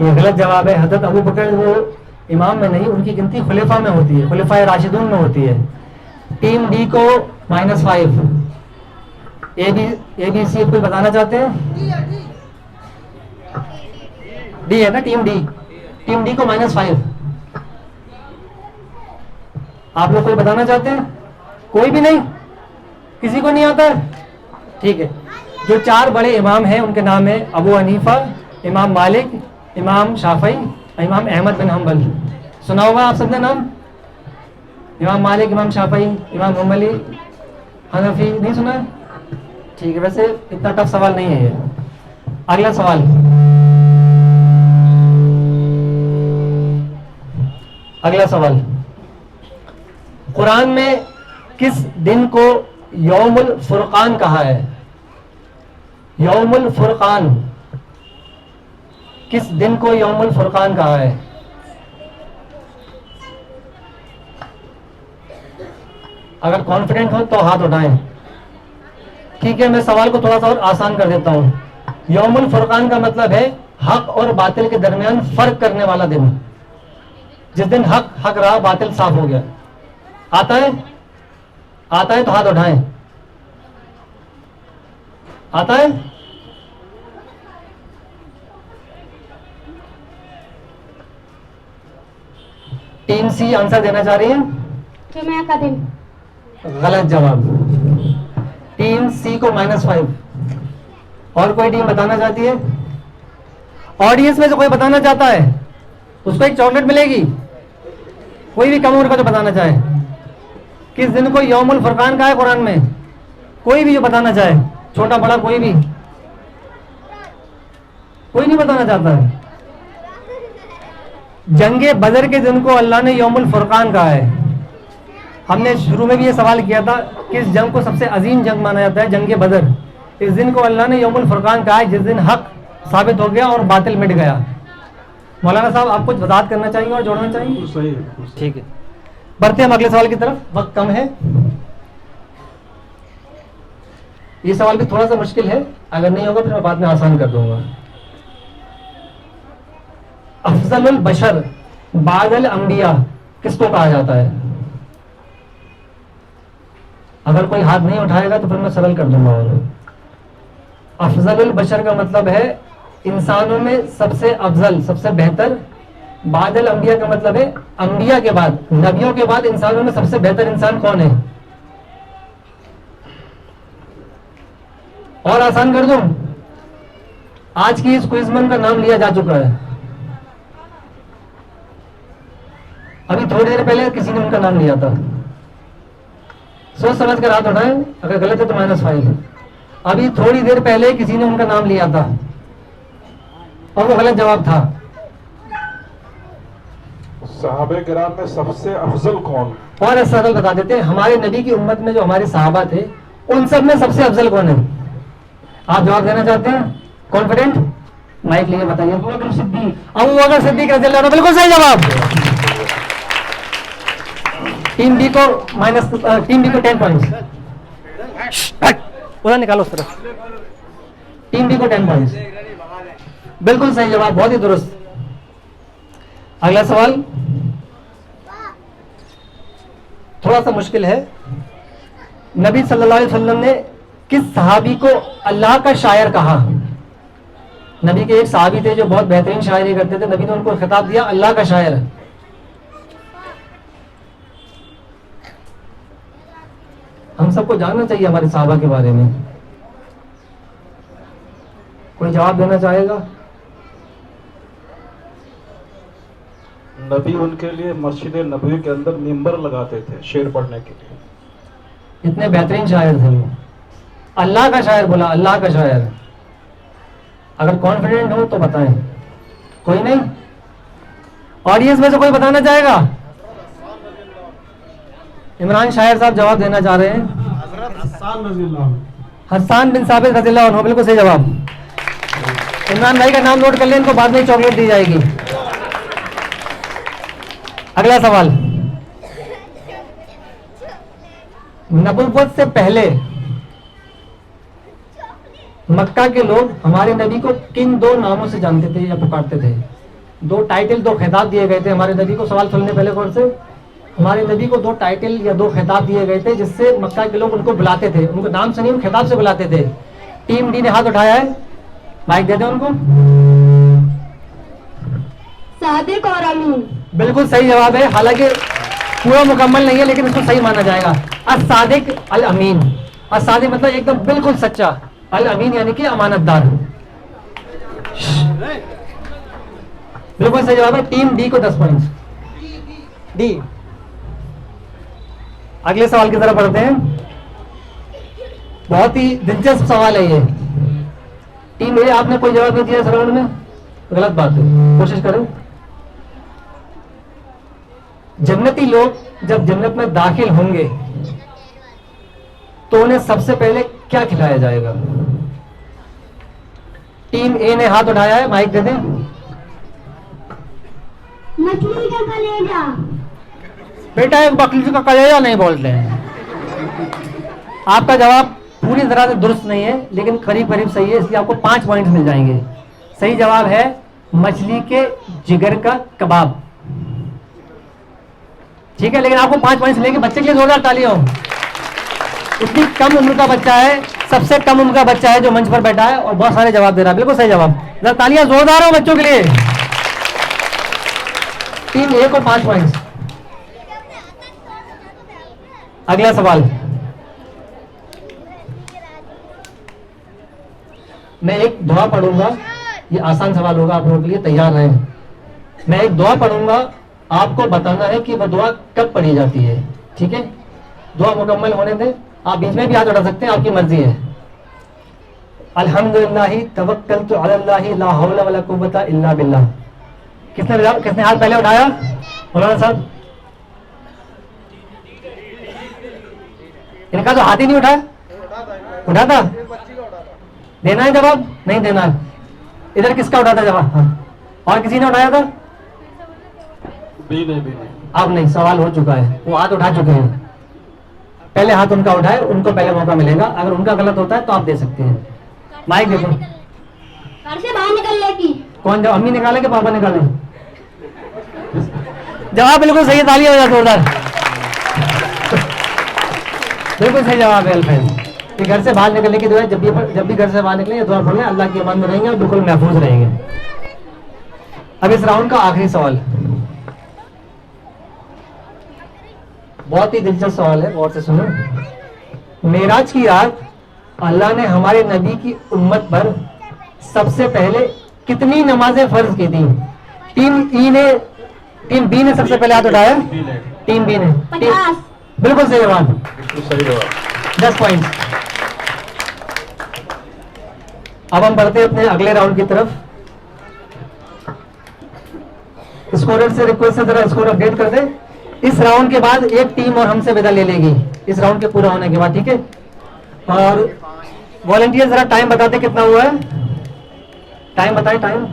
Speaker 3: ये गलत जवाब है। हजरत अबू बकर वो इमाम में नहीं, उनकी गिनती खुलेफा में होती है, खुलेफा राशिदून में होती है। टीम डी को -5। ए बी सी कोई बताना चाहते हैं? डी है ना, टीम डी को -5। आप लोग कोई बताना चाहते हैं? कोई भी नहीं, किसी को नहीं आता? ठीक है, जो 4 बड़े इमाम हैं उनके नाम है अबू हनीफा, इमाम मालिक, इमाम शाफई, इमाम अहमद बिन हम्बल। सुना होगा आप सबने नाम? इमाम मालिक, इमाम शाफई, इमाम हम्बली, हनफी, नहीं सुना है? ठीक है, वैसे इतना टफ सवाल नहीं है ये। अगला सवाल, अगला सवाल कुरान में किस दिन को यौमुल फुरकान कहा है? यौमुल फुरकान, किस दिन को यौमुल फुरकान कहा है? अगर कॉन्फिडेंट हो तो हाथ उठाएं। ठीक है, मैं सवाल को थोड़ा सा और आसान कर देता हूं। यौमुल फुरकान का मतलब है हक और बातिल के दरमियान फर्क करने वाला दिन, जिस दिन हक हक रहा, बातिल साफ हो गया। आता है? आता है तो हाथ उठाएं। आता है? टीम सी आंसर देना चाह रही है?
Speaker 5: जुमे का दिन।
Speaker 3: गलत जवाब। टीम सी को -5। और कोई टीम बताना चाहती है? ऑडियंस में से कोई बताना चाहता है? उसको एक चॉकलेट मिलेगी। कोई भी कम उम्र का जो बताना चाहे, किस दिन को यौमुल फुरकान कहा है कुरान में? कोई भी जो बताना चाहे, छोटा बड़ा कोई भी। कोई नहीं बताना चाहता है। जंगे बदर के दिन को अल्लाह ने यौमुल फुरकान कहा है। हमने शुरू में भी ये सवाल किया था, किस जंग को सबसे अजीम जंग माना जाता है? जंगे बदर। इस दिन को अल्लाह ने यौमुल फुरकान कहा है, जिस दिन हक साबित हो गया और बातिल मिट गया। मौलाना साहब, आप कुछ वजाहत करना चाहेंगे और जोड़ना चाहेंगे?
Speaker 2: सही।
Speaker 3: ठीक है, बढ़ते हम अगले सवाल की तरफ, वक्त कम है। ये सवाल भी थोड़ा सा मुश्किल है, अगर नहीं होगा फिर मैं बाद में आसान कर दूंगा। अफजलुल बशर बादल अंबिया किसको कहा जाता है? अगर कोई हाथ नहीं उठाएगा तो फिर मैं सरल कर दूंगा। और अफजलुल बशर का मतलब है इंसानों में सबसे अफजल, सबसे बेहतर। बादल अंबिया का मतलब है अंबिया के बाद, नबियों के बाद इंसानों में सबसे बेहतर इंसान कौन है? और आसान कर दूं, आज की इस क्विज में उनका नाम लिया जा चुका है। अभी थोड़ी देर पहले किसी ने उनका नाम लिया था। सोच समझ कर हाथ उठाएं, अगर गलत है तो -5। अभी थोड़ी देर पहले किसी ने उनका नाम लिया था और वो गलत जवाब था।
Speaker 4: सहाबे किराम में सबसे अफजल कौन?
Speaker 3: और सरल बता देते हैं, हमारे नबी की उम्मत में जो हमारे सहाबा थे, उन सब में सबसे अफजल कौन है? आप जवाब देना चाहते हैं? कॉन्फिडेंट? माइक लिए बताइए। अबू बकर सिद्दीक रज़ियल्लाहु अन्हु, बिल्कुल सही जवाब। टीम बी को 10 पॉइंट्स।
Speaker 2: उधर निकालो उस तरफ।
Speaker 3: टीम बी को 10 पॉइंट्स। बिल्कुल सही जवाब, बहुत ही दुरुस्त। अगला सवाल थोड़ा सा मुश्किल है। नबी सल्लल्लाहु अलैहि वसल्लम ने किस सहाबी को अल्लाह का शायर कहा? नबी के एक सहाबी थे जो बहुत बेहतरीन शायरी करते थे, नबी ने उनको खिताब दिया अल्लाह का शायर। हम सबको जानना चाहिए हमारे सहाबा के बारे में। कोई जवाब देना चाहेगा?
Speaker 6: नबी उनके लिए मस्जिद नबवी के अंदर मिंबर लगाते थे शेर पढ़ने के लिए।
Speaker 3: इतने बेहतरीन शायर थे वो। अल्लाह का शायर बोला, अल्लाह का शायर। अगर कॉन्फिडेंट हो तो बताएं। कोई नहीं? ऑडियंस में से कोई बताना चाहेगा? इमरान शायर साहब जवाब देना चाह रहे हैं। हसन बिन साबित रज़ियल्लाहु अन्हु, बिल्कुल सही जवाब। इमरान भाई का नाम नोट कर लें, इनको बाद में चॉकलेट दी जाएगी। अगला सवाल, नबुव्वत से पहले मक्का के लोग हमारे नबी को किन 2 नामों से जानते थे या पुकारते थे? 2 टाइटल, 2 खिताब दिए गए थे हमारे नबी को। सवाल सुनने पहले गौर से, हमारे नबी को 2 टाइटल या 2 खिताब दिए गए थे जिससे मक्का के लोग उनको बुलाते थे। उनको नाम से नहीं, खिताब से बुलाते थे। टीम डी ने हाथ उठाया है, माइक दे दें उनको।
Speaker 5: सादिक और अमीन।
Speaker 3: बिल्कुल सही जवाब है, हालांकि पूरा मुकम्मल नहीं है लेकिन इसको सही माना जाएगा। अस-सादिक अल अमीन। अस-सादिक मतलब एकदम बिल्कुल सच्चा, अल अमीन यानी कि अमानतदार। बिल्कुल सही जवाब है। टीम डी को 10 पॉइंट्स। डी। अगले सवाल की तरफ बढ़ते हैं। बहुत ही दिलचस्प सवाल है ये। टीम ए, आपने कोई जवाब नहीं दिया इस राउंड में, गलत बात है, कोशिश करें। जन्नती लोग जब जन्नत में दाखिल होंगे तो उन्हें सबसे पहले क्या खिलाया जाएगा? टीम ए ने हाथ उठाया है, माइक दे दें।
Speaker 5: मछली का कलेजा।
Speaker 3: बेटा एक बकरी का कलेजा नहीं बोलते हैं। आपका जवाब पूरी तरह से दुरुस्त नहीं है, लेकिन करीब करीब सही है, इसलिए आपको 5 पॉइंट मिल जाएंगे। सही जवाब है मछली के जिगर का कबाब। ठीक है, लेकिन आपको 5 पॉइंट मिलेंगे। बच्चे के लिए जोरदार तालियां हो। इतनी कम उम्र का बच्चा है, सबसे कम उम्र का बच्चा है जो मंच पर बैठा है और बहुत सारे जवाब दे रहा है। बिल्कुल सही जवाब। जरा तालियां जोरदार हो बच्चों के लिए। टीम ए को 5 पॉइंट। अगला सवाल, मैं एक दुआ पढ़ूंगा, ये आसान सवाल होगा आप लोगों के लिए, तैयार रहें। मैं एक दुआ पढ़ूंगा, आपको बताना है कि वह दुआ कब पढ़ी जाती है। ठीक है, दुआ मुकम्मल होने दें, आप बीच में भी हाथ उठा सकते हैं, आपकी मर्जी है। अल्हम्दुलिल्लाहि तवक्कलतु अलल्लाहि ला हौला वला कुव्वता इल्ला बिल्लाह। किसने हाथ पहले उठाया? मौलाना साहब। इनका तो हाथ ही नहीं उठाया। उठा था? देना है जवाब? नहीं देना है। इधर किसका उठा था जवाब? हाँ। और किसी ने उठाया था?
Speaker 6: बी नहीं।
Speaker 3: अब नहीं, सवाल हो चुका है, वो हाथ उठा चुके हैं। पहले हाथ उनका उठाए, उनको पहले मौका मिलेगा। अगर उनका गलत होता है तो आप दे सकते हैं। माइक देखो।
Speaker 5: घर से बाहर निकलने की।
Speaker 3: कौन जवाब? अम्मी निकाले कि पापा निकाले? जवाब बिल्कुल सही है, तालियां हो जाए जोरदार। बिल्कुल सही जवाब है अल्फैन। कि घर से बाहर निकलने की दुआ है। जब भी घर से बाहर निकले दुआ पढ़ लें, अल्लाह की अमान में रहेंगे और बिल्कुल महफूज रहेंगे। अब इस राउंड का आखिरी सवाल, बहुत ही दिलचस्प सवाल है, गौर से सुनो। मेराज की रात अल्लाह ने हमारे नबी की उम्मत पर सबसे पहले कितनी नमाजें फर्ज की थी? टीम बी ने सबसे पहले हाथ उठाया। टीम बी ने
Speaker 5: 50।
Speaker 3: बिल्कुल सही जवाब।
Speaker 6: बिल्कुल सही जवाब।
Speaker 3: 10 पॉइंट। अब हम बढ़ते हैं अपने अगले राउंड की तरफ। स्कोरर से रिक्वेस्ट है जरा स्कोर अपडेट कर दे। इस राउंड के बाद एक टीम और हमसे विदा ले लेगी, इस राउंड के पूरा होने के बाद। ठीक है, और वॉलंटियर जरा टाइम बताते कितना हुआ है। टाइम बताएं। टाइम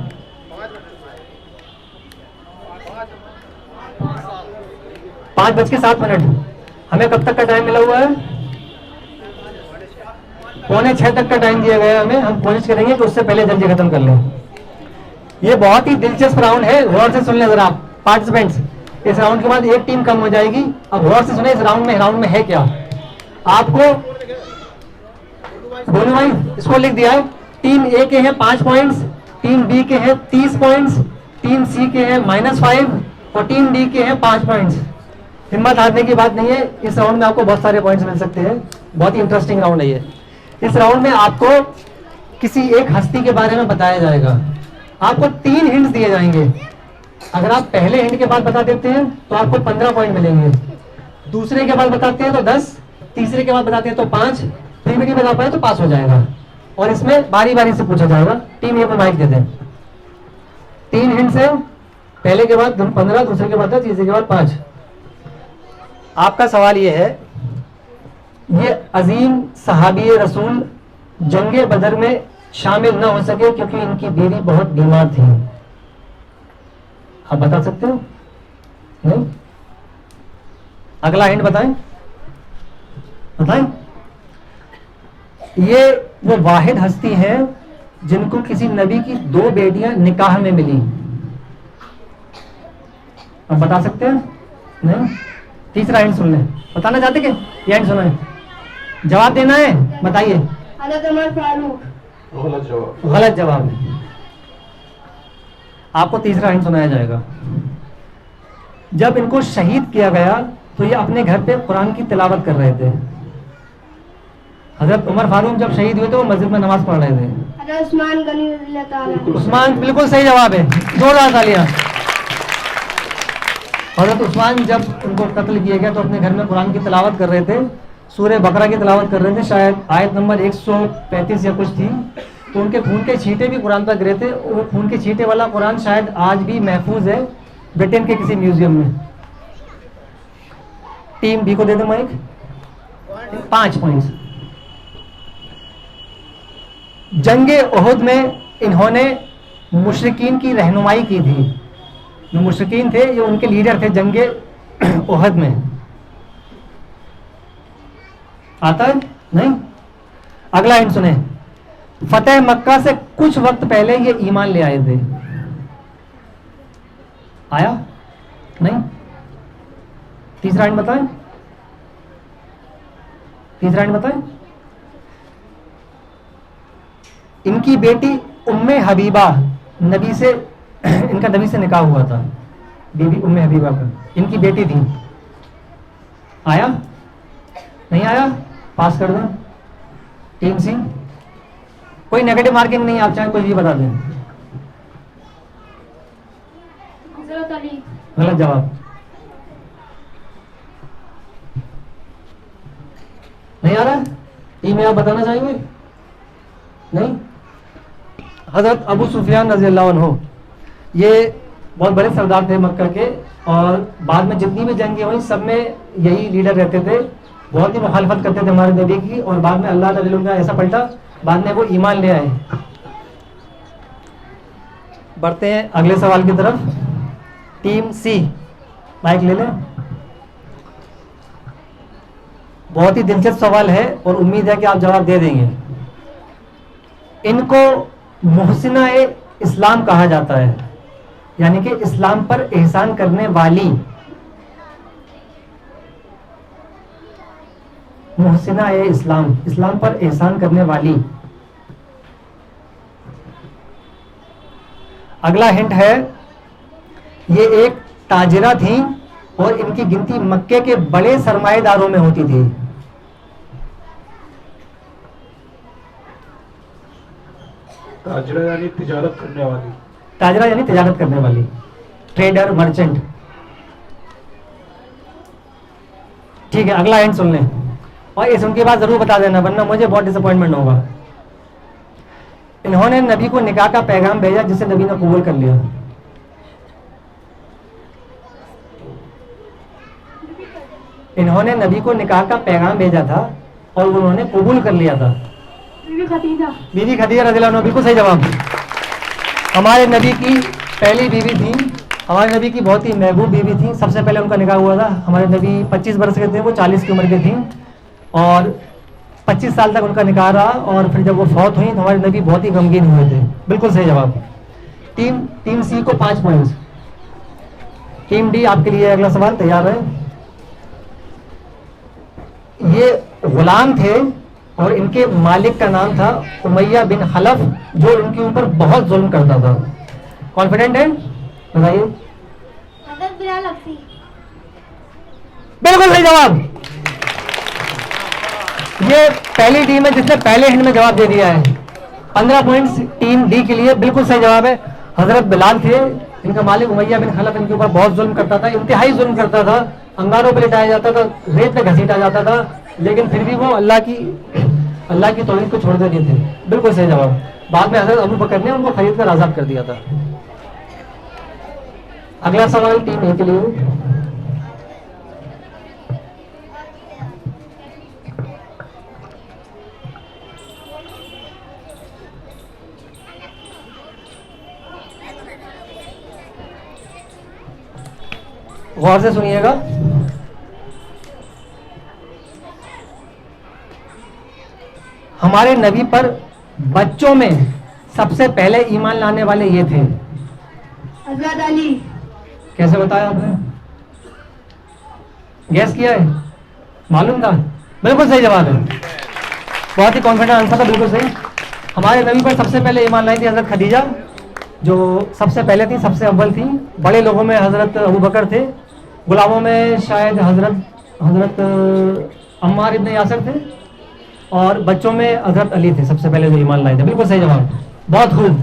Speaker 3: 5:07। हमें कब तक का टाइम मिला हुआ है? 5:45 तक का टाइम दिया गया है हमें। हम कोशिश करेंगे कि उससे पहले जल्दी खत्म कर लें। ये बहुत ही दिलचस्प राउंड है, गौर से सुन लें जरा पार्टिसिपेंट्स। इस राउंड के बाद एक टीम कम हो जाएगी। अब गौर से सुने, इस राउंड में है क्या। आपको बोलो भाई, इसको लिख दिया है। टीम ए के हैं 5 पॉइंट्स, टीम बी के हैं 30 पॉइंट्स, टीम सी के हैं -5 और टीम डी के हैं 5 पॉइंट्स। हिम्मत हारने की बात नहीं है, इस राउंड में आपको बहुत सारे पॉइंट्स मिल सकते हैं। बहुत ही इंटरेस्टिंग राउंड है ये। इस राउंड में आपको किसी एक हस्ती के बारे में बताया जाएगा। आपको 3 हिंट्स दिए जाएंगे। अगर आप पहले हिंट के बाद बता देते हैं तो आपको 15 पॉइंट मिलेंगे, दूसरे के बाद बताते हैं तो 10, तीसरे के बाद बताते हैं तो 5, फिर भी नहीं बता पाए तो पास हो जाएगा। और इसमें बारी बारी से पूछा जाएगा। टीम ए को माइक देते हैं। 3 हिंट्स है, पहले के बाद 15, दूसरे के बाद 10, तीसरे के बाद 5। आपका सवाल ये है, ये अजीम सहाबी रसूल जंगे बदर में शामिल न हो सके क्योंकि इनकी बीवी बहुत बीमार थी। आप बता सकते हो? नहीं? अगला हिंट बताएं। ये वो वाहिद हस्ती है जिनको किसी नबी की 2 बेटियां निकाह में मिली। आप बता सकते हैं? नहीं? तीसरा हिंट सुन लें। बताना चाहते कि ये हिंट सुना है? जवाब देना है, बताइए।
Speaker 5: हज़रत उमर फारूक।
Speaker 3: गलत जवाब है। आपको तीसरा हिंट सुनाया जाएगा। जब इनको शहीद किया गया तो ये अपने घर पे कुरान की तिलावत कर रहे थे। हजरत उमर फारूक जब शहीद हुए थे वो मस्जिद में नमाज पढ़ रहे थे।
Speaker 5: हज़रत उस्मान गनी रज़ियल्लाहु ताला।
Speaker 3: उस्मान बिल्कुल सही जवाब है, जोरदार तालियां। हजरत उस्मान जब उनको कत्ल किया गया तो अपने घर में कुरान की तिलावत कर रहे थे, सूरह बकरा की तिलावत कर रहे थे। शायद आयत नंबर 135 या कुछ थी। तो उनके खून के छींटे भी कुरान पर गिरे थे। वो खून के छींटे वाला कुरान शायद आज भी महफूज है ब्रिटेन के किसी म्यूजियम में। टीम बी को दे दे माइक। 5 पॉइंट्स। जंगे ओहद में इन्होंने मुशरिकीन की रहनुमाई की थी। जो मुशरिकीन थे ये उनके लीडर थे जंगे ओहद में। आता है नहीं? अगला हिंट सुने। फतेह मक्का से कुछ वक्त पहले ये ईमान ले आए थे। आया नहीं? तीसरा हिंट बताएं। तीसरा हिंट बताएं। इनकी बेटी उम्मे हबीबा नबी से इनका नबी से निकाह हुआ था। बीबी उम्मे हबीबा का इनकी बेटी थी। आया नहीं आया? पास कर दो। टीम सी कोई नेगेटिव मार्किंग नहीं, आप चाहे कोई भी बता दें।
Speaker 5: हजरत अली।
Speaker 3: गलत जवाब। नहीं आ रहा? टीम में आप बताना चाहेंगे? नहीं? हजरत अबू सुफियान रज़ी अल्लाह अन्हु ये बहुत बड़े सरदार थे मक्का के, और बाद में जितनी भी जंगें हुई सब में यही लीडर रहते थे। बहुत ही मुखालफत करते थे हमारे नबी की, और बाद में अल्लाह ताला का ऐसा पलटा, बाद में वो ईमान ले आए। बढ़ते हैं अगले सवाल की तरफ। टीम सी माइक ले लें। बहुत ही दिलचस्प सवाल है और उम्मीद है कि आप जवाब दे देंगे। इनको मुहसिना ए इस्लाम कहा जाता है, यानी कि इस्लाम पर एहसान करने वाली। मुहसिना ए इस्लाम, इस्लाम पर एहसान करने वाली। अगला हिंट है, ये एक ताजिरा थी और इनकी गिनती मक्के के बड़े सरमाएदारों में होती थी।
Speaker 6: ताजरा यानी तिजारत करने वाली।
Speaker 3: ताजरा यानी तिजारत करने वाली, ट्रेडर, मर्चेंट। ठीक है, अगला हिंट सुन लें और इस उनके बाद जरूर बता देना, वरना मुझे बहुत डिसअपॉइंटमेंट होगा। इन्होंने नबी को निकाह का पैगाम भेजा जिसे नबी ने कबूल कर लिया। इन्होंने नबी को निकाह का पैगाम भेजा था और उन्होंने कबूल कर लिया था।
Speaker 5: बीबी खदीजा।
Speaker 3: बीवी खदीजा रज़ियल्लाहु अन्हा, बिल्कुल सही जवाब। हमारे नबी की पहली बीवी थी, हमारे नबी की बहुत ही महबूब बीवी थी। सबसे पहले उनका निकाह हुआ था। हमारे नबी 25 वर्ष के थे, वो 40 की उम्र के थी और 25 साल तक उनका निकाह रहा, और फिर जब वो फौत हुई तो हमारे नबी बहुत ही गमगीन हुए थे। बिल्कुल सही जवाब। टीम सी को 5 पॉइंट्स। टीम डी आपके लिए अगला सवाल तैयार है। ये गुलाम थे और इनके मालिक का नाम था उमैया बिन खलफ, जो इनके ऊपर बहुत जुल्म करता था। कॉन्फिडेंट है? बताइए।
Speaker 5: हजरत बिलाल अब्सी।
Speaker 3: बिल्कुल सही जवाब। ये पहली टीम है जिसने पहले हिंट में जवाब दे दिया है। 15 पॉइंट्स टीम डी के लिए। बिल्कुल सही जवाब है। हजरत बिलाल थे, इनका मालिक उमैया बिन खलफ इनके ऊपर बहुत जुल्म करता था, इंतहाई जुल्म करता था। अंगारों पर लिटाया जाता था, रेत पे घसीटा जाता था, लेकिन फिर भी वो अल्लाह की तौहीद को छोड़ देते थे। बिल्कुल सही जवाब। बाद में हजरत अबू बकर ने उनको खरीद कर आजाद कर दिया था। अगला सवाल टीम ए के लिए। गौर से सुनिएगा। हमारे नबी पर बच्चों में सबसे पहले ईमान लाने वाले ये थे।
Speaker 5: हजरत अली।
Speaker 3: कैसे बताया आपने? गैस किया है? मालूम था? बिल्कुल सही जवाब है। बहुत ही कॉन्फिडेंट आंसर था, बिल्कुल सही। हमारे नबी पर सबसे पहले ईमान लाई थी हजरत खदीजा, जो सबसे पहले थी, सबसे अव्वल थी। बड़े लोगों में हजरत अबू बकर थे, गुलामों में शायद हजरत अम्मार इब्न यासिर थे, और बच्चों में हजरत अली थे सबसे पहले जो ईमान लाए थे। बिल्कुल सही जवाब। बहुत खूब।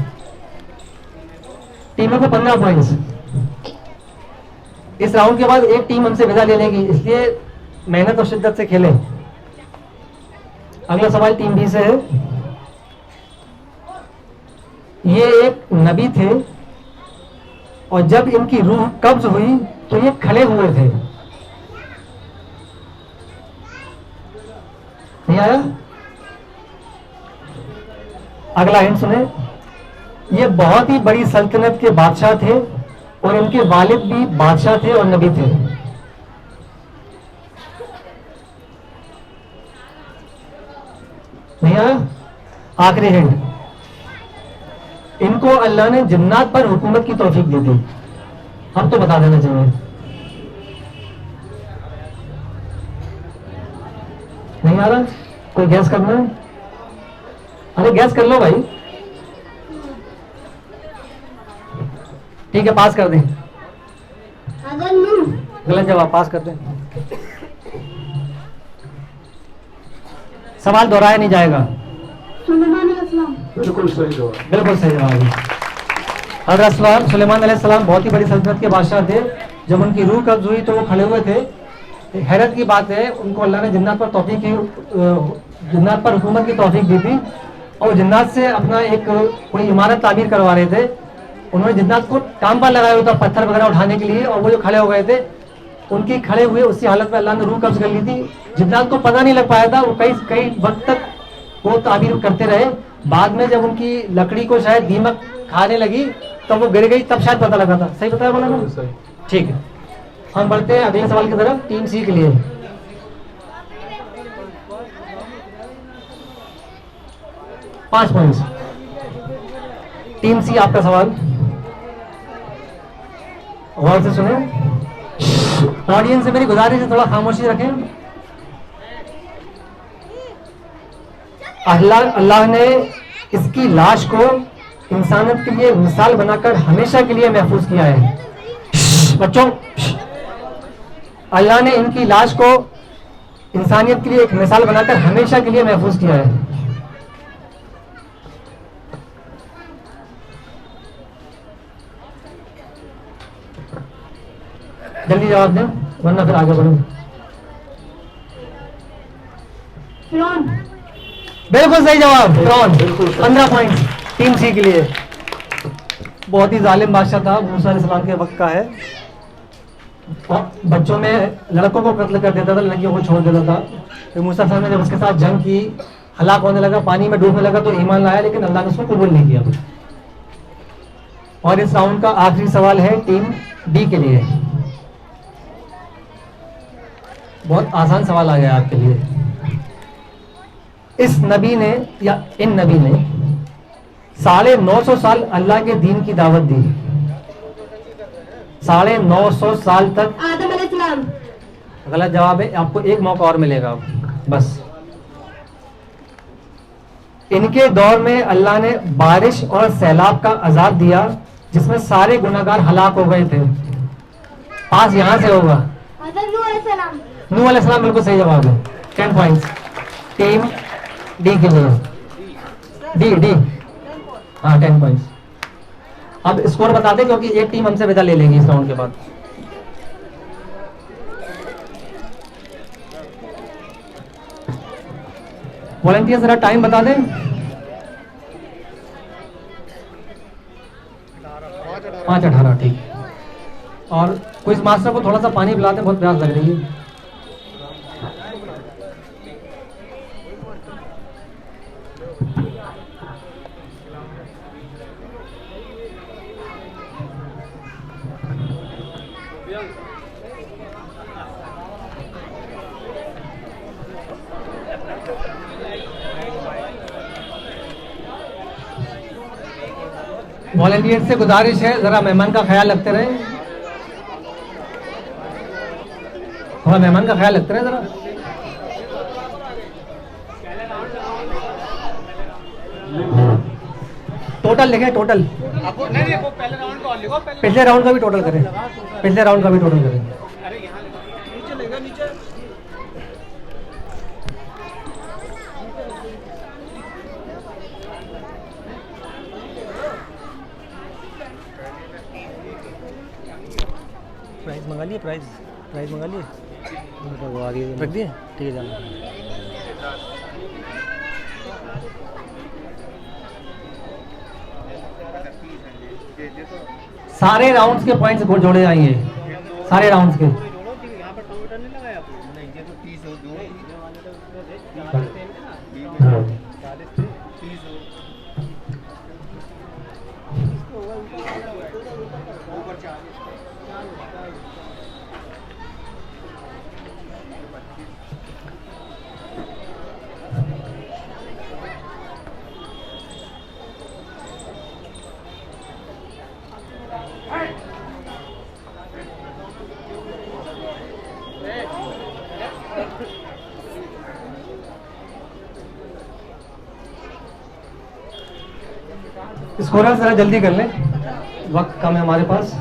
Speaker 3: टीमों को 15 पॉइंट्स। इस राउंड के बाद एक टीम हमसे विदा ले लेगी, इसलिए मेहनत और शिद्दत से खेलें। अगला सवाल टीम बी से है। ये एक नबी थे और जब इनकी रूह कब्ज हुई तो ये खड़े हुए थे। नहीं आया? अगला हिंट सुने। ये बहुत ही बड़ी सल्तनत के बादशाह थे और इनके वालिद भी बादशाह थे और नबी थे। नहीं आया? आखिरी हिंट, इनको अल्लाह ने जिन्नात पर हुकूमत की तौफीक दी थी। अब तो बता देना चाहिए। नहीं आ रहा? कोई गैस करना है? अरे गैस कर लो भाई। ठीक है, पास कर दें। गलत जवाब, पास कर दें। सवाल दोहराया नहीं जाएगा।
Speaker 4: बिल्कुल सही जवाब।
Speaker 3: बिल्कुल सही जवाब है। हज़रत सुलेमान अलैहिस्सलाम बहुत ही बड़ी सल्तनत के बादशाह थे। जब उनकी रूह कब्ज हुई तो वो खड़े हुए थे। हैरत की बात है, उनको अल्लाह ने जिन्नात पर जिन्नात पर हुकूमत की तौफीक दी थी और जिन्नात से अपना एक कोई इमारत तामीर करवा रहे थे। उन्होंने जिन्नात को काम पर लगाया हुआ था पत्थर वगैरह उठाने के लिए, और वो जो खड़े हो गए थे उनकी खड़े हुए उसी हालत में अल्लाह ने रूह कब्ज कर ली थी। जिन्नात को पता नहीं लग पाया था, वो कई वक्त तक वो तामीर करते रहे। बाद में जब उनकी लकड़ी को शायद दीमक खाने लगी तब वो गिर गई, तब शायद पता लगा था। सही बताया बोला ना?
Speaker 4: सही।
Speaker 3: ठीक है, हम बढ़ते हैं अगले सवाल की तरफ। टीम सी के लिए 5 पॉइंट्स। टीम सी, आपका सवाल गौर से सुने। ऑडियंस से मेरी गुजारिश है थोड़ा खामोशी रखें। अल्लाह ने इसकी लाश को इंसानियत के लिए मिसाल बनाकर हमेशा के लिए महफूज किया है। बच्चों, अल्लाह ने इनकी लाश को इंसानियत के लिए एक मिसाल बनाकर हमेशा के लिए महफूज किया है। जल्दी जवाब दें वरना फिर आगे बढ़ो। बिल्कुल सही जवाब, फिरौन। 15 पॉइंट टीम सी के लिए। बहुत ही जालिम बादशाह था, मूसा अलैहिस्सलाम के वक्त का है। बच्चों में लड़कों को कत्ल कर देता था, लड़कियों को छोड़ देता था। फिर मूसा अलैहिस्सलाम ने जब उसके साथ जंग की, हलाक होने लगा, पानी में डूबने लगा तो ईमान लाया, लेकिन अल्लाह ने उसको कबूल नहीं किया। और इस राउंड का आखिरी सवाल है टीम डी के लिए। बहुत आसान सवाल आ गया आपके लिए। इस नबी ने या इन नबी ने 950 साल अल्लाह के दीन की दावत दी। 950 साल तक।
Speaker 5: आदम अलैहिस्सलाम।
Speaker 3: गलत जवाब है, आपको एक मौका और मिलेगा अब बस। इनके दौर में अल्लाह ने बारिश और सैलाब का अजाब दिया जिसमें सारे गुनाहगार हलाक हो गए थे। पास यहां से होगा। नूह अलैहिस्सलाम बिल्कुल सही जवाब है। 10 पॉइंट्स टीम डी के लिए। डी हाँ 10 पॉइंट्स। अब स्कोर बता दें क्योंकि एक टीम हमसे विदा ले लेगी इस राउंड के बाद। वॉलंटियर जरा टाइम बता दें। 5:18 ठीक। और क्विज मास्टर को थोड़ा सा पानी पिलाते, बहुत प्यास लग रही है। वॉलंटियर से गुजारिश है जरा मेहमान का ख्याल रखते रहे, थोड़ा मेहमान का ख्याल रखते रहे जरा। टोटल लिखें, टोटल पिछले राउंड का भी टोटल करें, पिछले राउंड का भी टोटल करें।
Speaker 2: प्राइस मंगा लिए, प्राइस मंगा लिए, वो आ रही है, रख दिए। ठीक है जाना।
Speaker 3: सारे राउंड्स के पॉइंट्स जोड़े जाएंगे, सारे राउंड्स के। स्कोरर जरा जल्दी कर लें, वक्त कम है हमारे पास।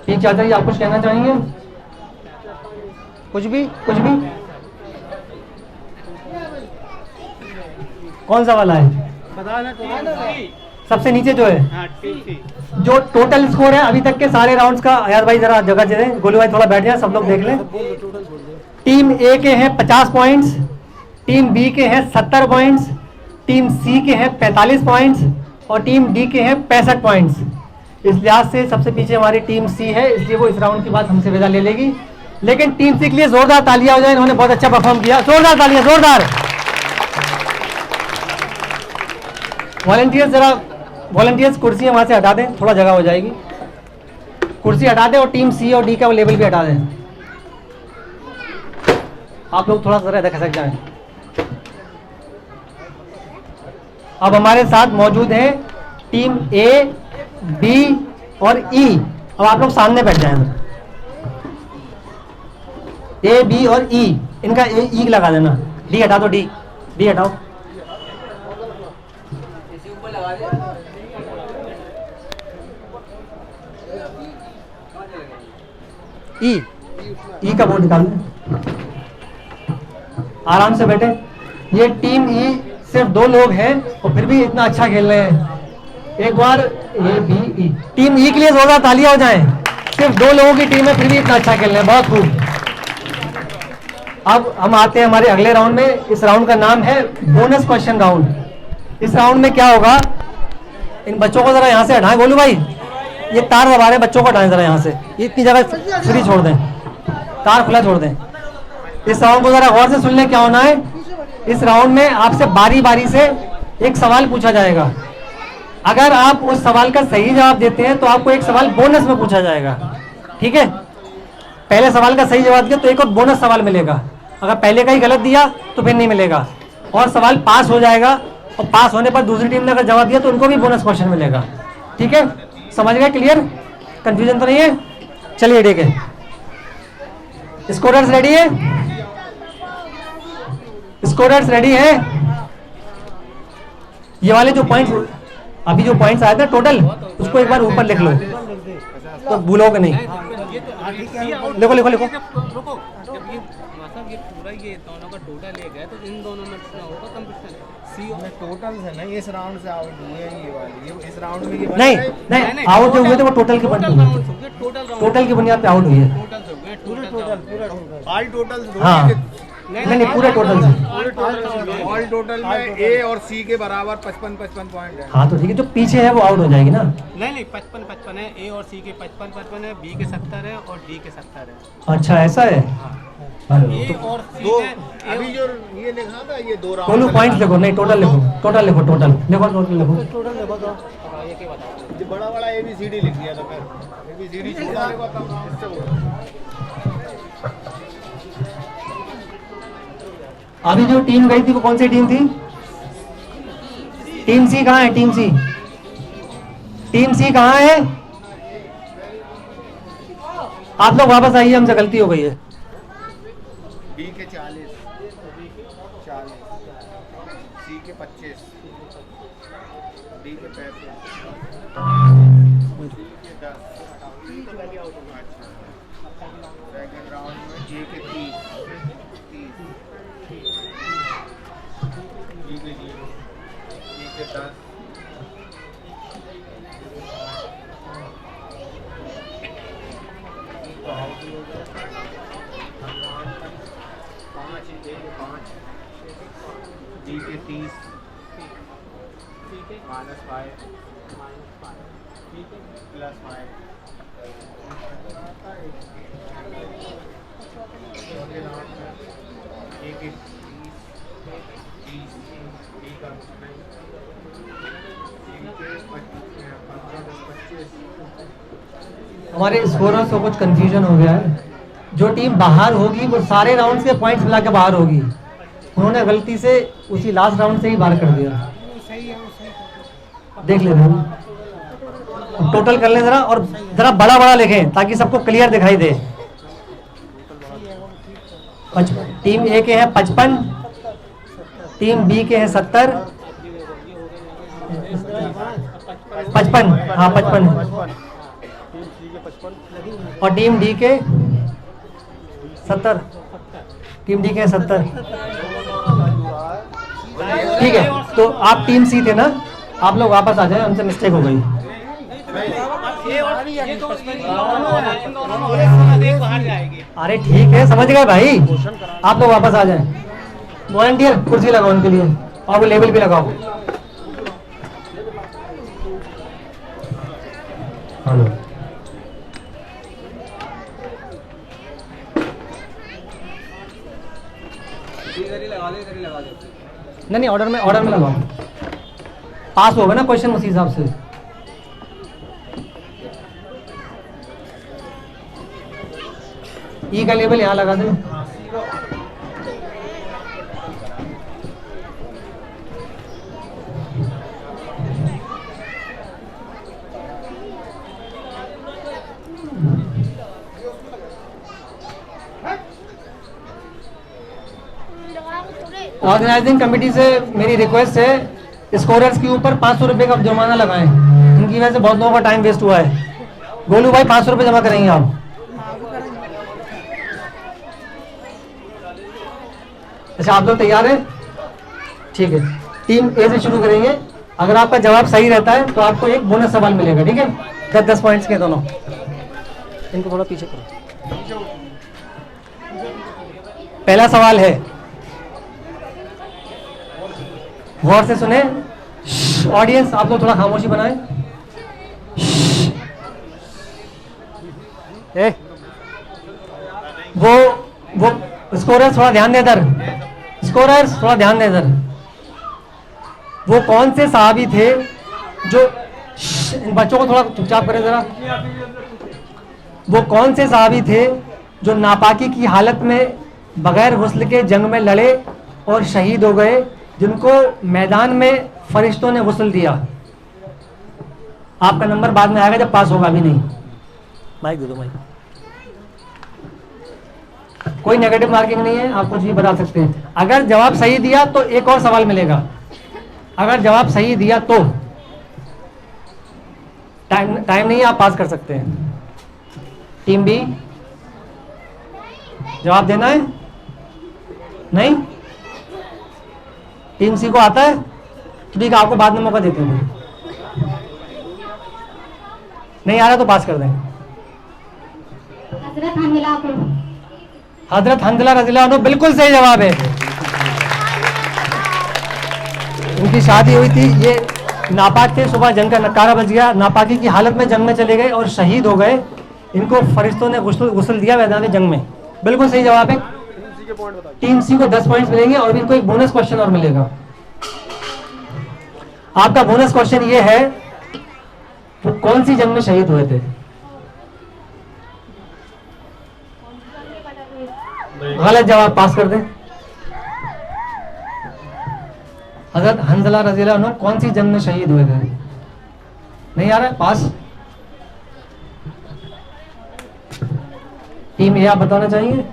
Speaker 3: ठीक चाचा जी, आप कुछ कहना चाहेंगे? कुछ भी कौन सा वाला है? सबसे नीचे जो है, जो टोटल स्कोर है अभी तक के सारे राउंड्स का। अयाज भाई जरा जगह दे दें, गोलू भाई थोड़ा बैठ जाए, सब लोग देख लें। टीम ए के हैं 50 पॉइंट्स, टीम बी के हैं 70 पॉइंट्स, टीम सी के हैं 45 पॉइंट्स और टीम डी के हैं 65 पॉइंट्स। इस लिहाज से सबसे पीछे हमारी टीम सी है, इसलिए वो इस राउंड के बाद हमसे विदा ले लेगी। लेकिन टीम सी के लिए जोरदार तालियां हो जाए, इन्होंने बहुत अच्छा परफॉर्म किया। जोरदार तालियां, जोरदार। वॉलंटियर्स कुर्सियां वहां से हटा दें, थोड़ा जगह हो जाएगी। कुर्सी हटा दें और टीम सी और डी का लेवल भी हटा दें। आप लोग थोड़ा सा इधर खसक जाएं। अब हमारे साथ मौजूद है टीम ए, बी और ई। अब आप लोग सामने बैठ जाएं। ए, बी और ई, इनका ई लगा देना। डी हटा दो, डी हटाओ। ई का बोर्ड निकाल दें। आराम से बैठे। ये टीम ई सिर्फ 2 लोग हैं और फिर भी इतना अच्छा खेल रहे हैं। एक बार ए, बी, ई। टीम ई के लिए जोरदार तालियां हो जाएं। सिर्फ 2 लोगों की टीम है, फिर भी इतना अच्छा खेल रहे हैं, बहुत खूब। अब हम आते हैं हमारे अगले राउंड में। इस राउंड का नाम है बोनस क्वेश्चन राउंड। इस राउंड में क्या होगा, इन बच्चों को जरा यहाँ से हटाएं। गोलू भाई, ये तार दबा रहे, बच्चों को हटाएं जरा यहाँ से। ये इतनी जगह फ्री छोड़ दें, तार खुला छोड़ दें। इस राउंड को जरा गौर से सुन लें, क्या होना है। इस राउंड में आपसे बारी बारी से एक सवाल पूछा जाएगा। अगर आप उस सवाल का सही जवाब देते हैं तो आपको एक सवाल बोनस में पूछा जाएगा, ठीक है। पहले सवाल का सही जवाब दिया तो एक और बोनस सवाल मिलेगा। अगर पहले का ही गलत दिया तो फिर नहीं मिलेगा। और सवाल पास हो जाएगा, और पास होने पर दूसरी टीम ने अगर जवाब दिया तो उनको भी बोनस क्वेश्चन मिलेगा, ठीक है। समझ गए? क्लियर? कंफ्यूजन तो नहीं है? चलिए ठीक है। स्कोरर्स रेडी है? स्कोरर्स रेडी है? ये वाले जो पॉइंट्स, अभी जो पॉइंट्स आए थे टोटल, उसको एक बार ऊपर लिख लो तो भूलोगे नहीं। लिखो लिखो लिखो।
Speaker 7: ये पूरा ये दोनों का टोटल एक है, तो इन दोनों में होगा कंपटीशन। सी और
Speaker 8: टोटल है ना, इस राउंड से आउट हुए हैं ये वाले, ये इस राउंड में ये
Speaker 3: नहीं आउट जो हुए थे वो टोटल के टोटल की बुनियाद पे आउट हुई है।
Speaker 8: All total.
Speaker 3: हाँ नहीं पूरे टोटल से।
Speaker 8: ऑल टोटल में ए और सी के बराबर 55 पॉइंट है।
Speaker 3: हाँ तो ठीक है, जो पीछे है वो आउट हो जाएगी ना।
Speaker 7: नहीं 55 है। ए और सी के 55 है, बी के 70 है और डी के 70 है।
Speaker 3: अच्छा ऐसा है।
Speaker 7: ए और सी
Speaker 8: दो
Speaker 7: में
Speaker 8: अभी जो ये लिखा था ये 2 राउंड।
Speaker 3: दोनों पॉइंट्स लिखो, नहीं टोटल लिखो, टोटल लिखो, टोटल लिखो, टोटल लिखो।
Speaker 8: ये बड़ा बड़ा ABCD लिख दिया था, फिर ABCD छोटा लिखा था इससे होगा।
Speaker 3: अभी जो टीम गई थी वो कौन सी टीम थी? टीम सी कहाँ है? टीम सी, टीम सी कहाँ है? आप लोग वापस आइए, हमसे गलती हो गई है।
Speaker 8: बी के 40, सी के 25, डी के 35, डी के 10। सेकंड राउंड में ए के 30, बी के 0, सी के 10, डी के 30, -5, +5। ए के 30,
Speaker 3: हमारे स्कोरर्स को कुछ कंफ्यूजन हो गया है। जो टीम बाहर होगी वो सारे राउंड्स के पॉइंट्स मिला के बाहर होगी। उन्होंने गलती से उसी लास्ट राउंड से ही बाहर कर दिया। देख लेते हैं, टोटल कर लें जरा, और जरा बड़ा बड़ा लिखें ताकि सबको क्लियर दिखाई दे। टीम ए के हैं 55, टीम बी के हैं 70, 55, हाँ 55, और टीम डी के 70, टीम डी के 70। ठीक है, तो आप टीम सी थे ना, आप लोग वापस आ जाए, हमसे मिस्टेक हो गई। अरे ठीक है, समझ गए भाई, आप लोग वापस आ जाए। वॉलंटियर कुर्सी लगाओ उनके लिए, और वो लेबल भी लगाओ। हेलो, नहीं ऑर्डर में लगाओ, पास होगा ना क्वेश्चन उसी हिसाब से। ई का लेबल यहाँ लगा दो। ऑर्गेनाइजिंग कमेटी से मेरी रिक्वेस्ट है, स्कोरर्स के ऊपर 500 रुपये का जुर्माना लगाएं। इनकी वजह से बहुत लोगों का टाइम वेस्ट हुआ है। गोलू भाई 500 रुपये जमा करेंगे आप। अच्छा, आप लोग तैयार हैं? ठीक है, टीम ए से शुरू करेंगे। अगर आपका जवाब सही रहता है तो आपको एक बोनस सवाल मिलेगा। ठीक है, 10-10 पॉइंट्स के दोनों। इनको थोड़ा पीछे करो। पहला सवाल है, गौर से सुने, ऑडियंस आप लोग थोड़ा खामोशी बनाएं। वो स्कोरर्स थोड़ा ध्यान दे इधर, स्कोरर्स थोड़ा ध्यान दे इधर। वो कौन से सहाबी थे जो, इन बच्चों को थोड़ा चुपचाप करें जरा। वो कौन से सहाबी थे जो नापाकी की हालत में बगैर गुस्ल के जंग में लड़े और शहीद हो गए, जिनको मैदान में फरिश्तों ने गुस्ल दिया? आपका नंबर बाद में आएगा जब पास होगा, अभी नहीं। माइक दे दो, माइक। कोई नेगेटिव मार्किंग नहीं है, आप कुछ भी बता सकते हैं। अगर जवाब सही दिया तो एक और सवाल मिलेगा। अगर जवाब सही दिया तो टाइम नहीं है, आप पास कर सकते हैं। टीम बी, जवाब देना है? नहीं? टीम सी को आता है? ठीक है, आपको बाद में मौका देते हैं। नहीं आ रहा तो पास कर दें। हजरत हंजला रज़ियल्लाहु अन्हु बिल्कुल सही जवाब है। उनकी शादी हुई थी, ये नापाक थे, सुबह जंग का नकारा बज गया, नापाकी की हालत में जंग में चले गए और शहीद हो गए। इनको फरिश्तों ने गुस्ल दिया मैदान जंग में। बिल्कुल सही जवाब है। टीम सी को 10 पॉइंट्स मिलेंगे और इनको एक बोनस क्वेश्चन और मिलेगा। आपका बोनस क्वेश्चन ये है, वो कौन सी जंग में शहीद हुए थे? गलत जवाब, पास कर दें। हजरत हंजला रज़ियल्लाहु अन्हु कौन सी जंग में शहीद हुए थे? नहीं आ रहा है, पास। टीम ए, आप बताना चाहेंगे?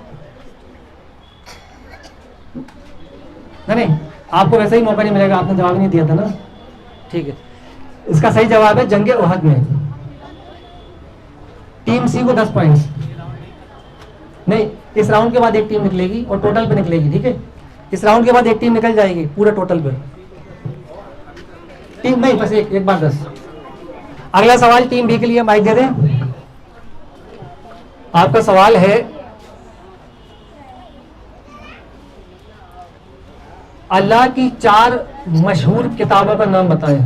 Speaker 3: नहीं, आपको वैसे ही मौका नहीं मिलेगा, आपने जवाब नहीं दिया था ना। ठीक है, इसका सही जवाब है जंगे उहद में। टीम सी को 10 पॉइंट्स। नहीं, इस राउंड के बाद एक टीम निकलेगी और टोटल पे निकलेगी। ठीक है, इस राउंड के बाद एक टीम निकल जाएगी पूरे टोटल पे। टीम नहीं, बस एक बार 10। अगला सवाल टीम बी के लिए, माइक दे दें। आपका सवाल है, अल्लाह की 4 मशहूर किताबों का नाम बताएं।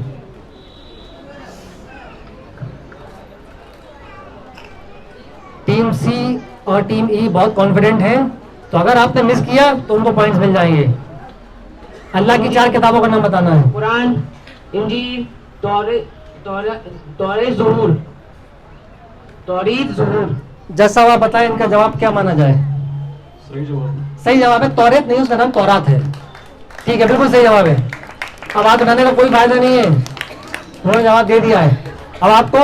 Speaker 3: टीम सी और टीम ई बहुत कॉन्फिडेंट हैं, तो अगर आपने मिस किया तो उनको पॉइंट्स मिल जाएंगे। अल्लाह की 4 किताबों का नाम बताना है।
Speaker 9: कुरान, इंजील, तौरीत, ज़बूर।
Speaker 3: जैसा आप बताएं इनका जवाब क्या माना जाए? सही जवाब है तौरेत नहीं, उसका नाम तौरात है। ठीक है, बिल्कुल सही जवाब है। अब हाथ उठाने का कोई फायदा नहीं है, उन्होंने जवाब दे दिया है। अब आपको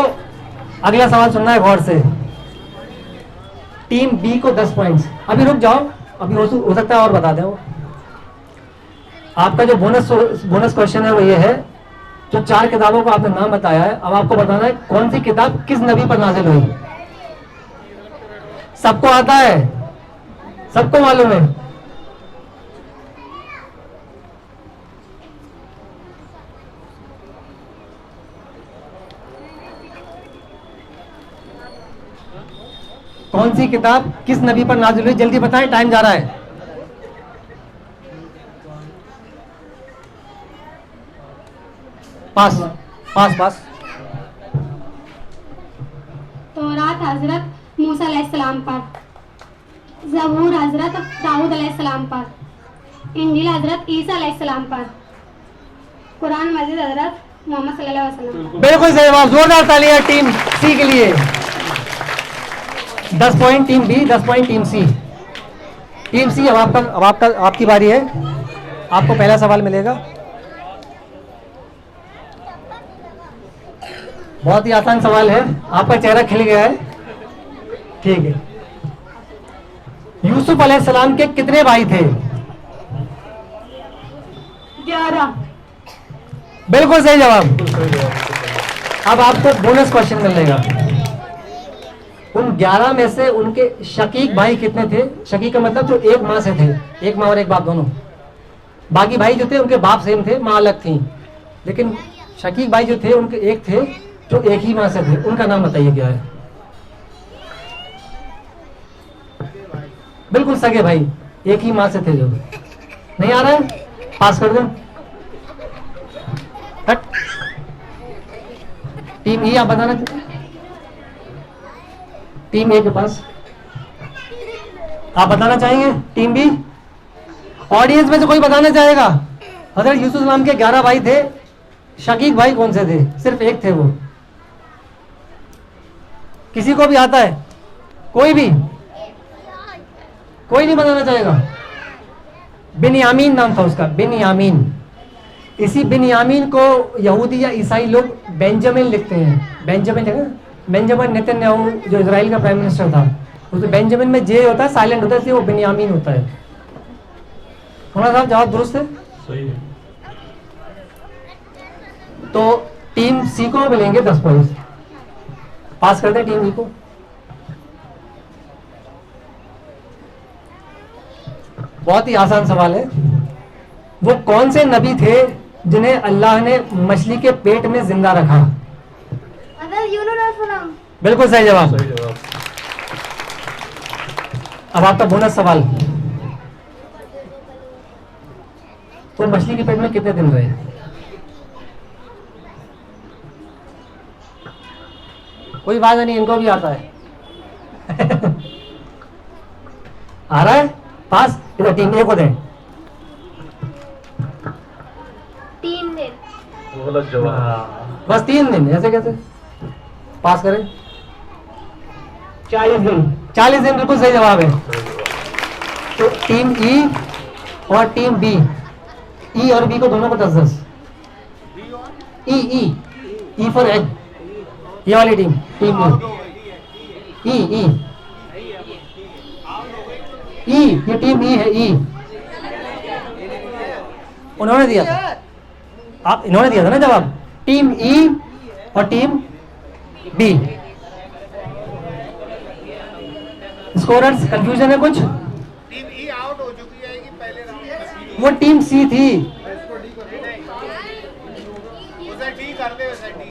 Speaker 3: अगला सवाल सुनना है गौर से। टीम बी को 10 पॉइंट्स। अभी रुक जाओ, अभी हो सकता है और बता दें वो। आपका जो बोनस क्वेश्चन है वो ये है, जो 4 किताबों का आपने नाम बताया है, अब आपको बताना है कौन सी किताब किस नबी पर नाजिल हुई। सबको आता है, सबको मालूम है। कौन सी किताब किस नबी पर नाजिल हुई, जल्दी बताएं, टाइम जा रहा है। पास पास पास।
Speaker 5: तौरात हजरत मूसा अलैहिस्सलाम पर, ज़बूर हजरत दाऊद अलैहिस्सलाम पर, इंजील हजरत ईसा अलैहिस्सलाम पर, कुरान मजीद हजरत मोहम्मद सल्लल्लाहु अलैहि वसल्लम।
Speaker 3: बिल्कुल सही जवाब, जोरदार तालियां टीम सी के लिए। 10 point team B, 10 point team C. Team C अब आपकी बारी है। आपको पहला सवाल मिलेगा। बहुत ही आसान सवाल है, आपका चेहरा खिल गया है। ठीक है, यूसुफ अलैहिस्सलाम के कितने भाई थे?
Speaker 5: 11।
Speaker 3: बिल्कुल सही जवाब। अब आपको बोनस क्वेश्चन मिलेगा। उन 11 में से उनके शकीक भाई कितने थे? शकीक का मतलब जो एक माँ से थे, एक माँ और एक बाप दोनों। बाकी भाई जो थे उनके बाप सेम थे, माँ अलग थी, लेकिन शकीक भाई जो थे उनके एक थे जो एक ही माँ से थे। उनका नाम बताइए क्या है? बिल्कुल सगे भाई, एक ही माँ से थे। जो नहीं आ रहा है पास कर दो। टीम ई आप बताना, टीम ए के पास आप बताना चाहेंगे? टीम बी, ऑडियंस में से कोई बताना चाहेगा? हजरत यूसुफ नाम के 11 भाई थे, शकीक भाई कौन से थे? सिर्फ एक थे वो। किसी को भी आता है? कोई भी? कोई नहीं बताना चाहेगा? बिन्यामीन नाम था उसका, बिन्यामीन। इसी बिन्यामीन को यहूदी या ईसाई लोग बेंजामिन लिखते हैं। बेंजामिन है, बेंजामिन नेतन्याहू जो इजराइल का प्राइम मिनिस्टर था, उसमें बेंजामिन में जे होता है, साइलेंट होता है, इसलिए वो बिन्यामीन होता है। थोड़ा साहब जवाब दुरुस्त है?
Speaker 6: सही है।
Speaker 3: तो टीम सी को मिलेंगे 10 पॉइंट। पास करते हैं टीम ई को। बहुत ही आसान सवाल है। वो कौन से नबी थे जिन्हें अल्लाह ने मछली के पेट में जिंदा रखा? बिल्कुल सही जवाब।
Speaker 6: सही जवाब।
Speaker 3: अब आपका बोनस सवाल। तो मछली के पेट में कितने दिन रहे? कोई बात नहीं, इनको भी आता है। आ रहा है पास? इधर टीम ए को दें।
Speaker 5: 3 दिन।
Speaker 6: गलत जवाब।
Speaker 3: बस 3 दिन? ऐसे कैसे? पास करें।
Speaker 9: 40 दिन।
Speaker 3: 40 दिन बिल्कुल सही जवाब है। तो टीम ई और टीम बी, ई और बी को दोनों को 10-10। ई फॉर एग, ये वाली टीम, टीम ई ये टीम ई है। ई उन्होंने दिया था, आप इन्होंने दिया था ना जवाब। टीम ई और टीम बी। स्कोरर्स कंफ्यूजन है कुछ?
Speaker 8: टीम ई आउट हो चुकी है कि पहले राउंड में?
Speaker 3: वो टीम सी थी।
Speaker 8: उसे डी कर दे, उसे डी।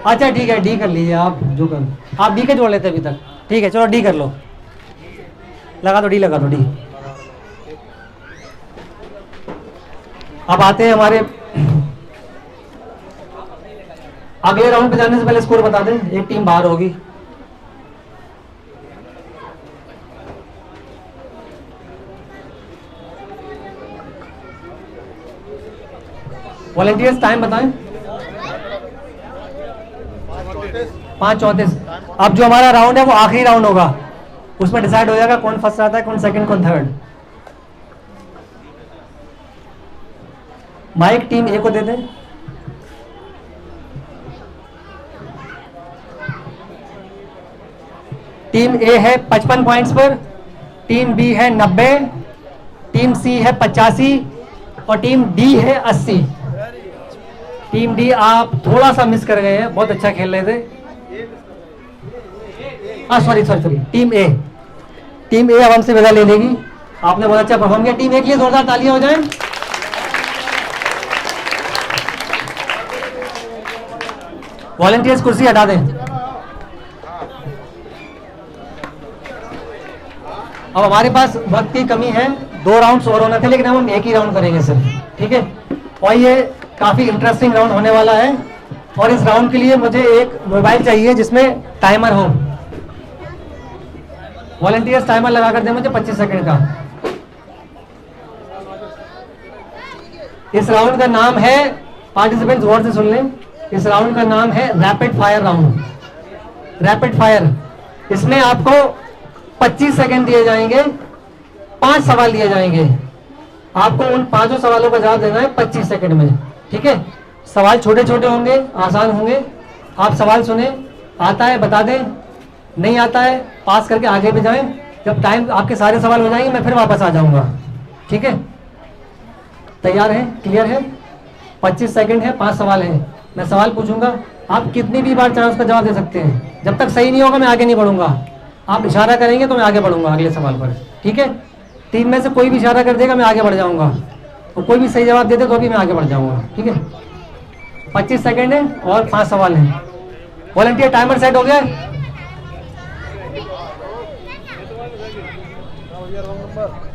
Speaker 3: अच्छा ठीक है, डी कर लीजिए आप, जो कर आप डी के जोड़ लेते अभी तक। ठीक है चलो डी कर लो, लगा दो डी, लगा दो डी। अब आते हैं हमारे अगले राउंड पे जाने से पहले स्कोर बता दें। एक टीम बाहर होगी। वॉलंटियर्स टाइम बताएं। 5:34। अब जो हमारा राउंड है वो आखिरी राउंड होगा, उसमें डिसाइड हो जाएगा कौन फर्स्ट आता है, कौन सेकंड, कौन थर्ड। माइक टीम ए को दे दें। टीम ए है 55 पॉइंट्स पर, टीम बी है 90, टीम सी है 85 और टीम डी है 80। टीम डी आप थोड़ा सा मिस कर गए हैं, बहुत अच्छा खेल रहे थे। सॉरी, टीम ए अब हमसे विदा ले लेगी। आपने बहुत अच्छा परफॉर्म किया। टीम ए के लिए जोरदार तालियां हो जाएं। वॉलंटियर्स कुर्सी हटा दें। अब हमारे पास वक्त की कमी है, 2 राउंड्स और होना थे, लेकिन हम एक ही राउंड करेंगे सिर्फ, ठीक है। और ये काफी इंटरेस्टिंग राउंड होने वाला है, और इस राउंड के लिए मुझे एक मोबाइल चाहिए जिसमें टाइमर हो। वॉलंटियर्स टाइमर लगा कर दें मुझे 25 सेकंड का। इस राउंड का नाम है, पार्टिसिपेंट्स गौर से सुन लें, इस राउंड का नाम है rapid fire round. Rapid fire, इसमें आपको 25 सेकंड दिए जाएंगे, 5 सवाल दिए जाएंगे। आपको उन 5 सवालों का जवाब देना है 25 सेकंड में, ठीक है। सवाल छोटे छोटे होंगे, आसान होंगे। आप सवाल सुने, आता है बता दें, नहीं आता है पास करके आगे भी जाएं। जब टाइम आपके सारे सवाल हो जाएंगे मैं फिर वापस आ जाऊंगा, ठीक है। तैयार है? क्लियर है? 25 सेकंड है, 5 सवाल हैं। मैं सवाल पूछूंगा, आप कितनी भी बार चाहे उसका जवाब दे सकते हैं। जब तक सही नहीं होगा मैं आगे नहीं बढ़ूंगा। आप इशारा करेंगे तो मैं आगे बढ़ूंगा अगले सवाल पर, ठीक है। 3 में से कोई भी इशारा कर देगा मैं आगे बढ़ जाऊंगा, और कोई भी सही जवाब दे दे तो भी मैं आगे बढ़ जाऊंगा, ठीक है। 25 सेकंड है और 5 सवाल हैं। वॉलंटियर टाइमर सेट हो गया?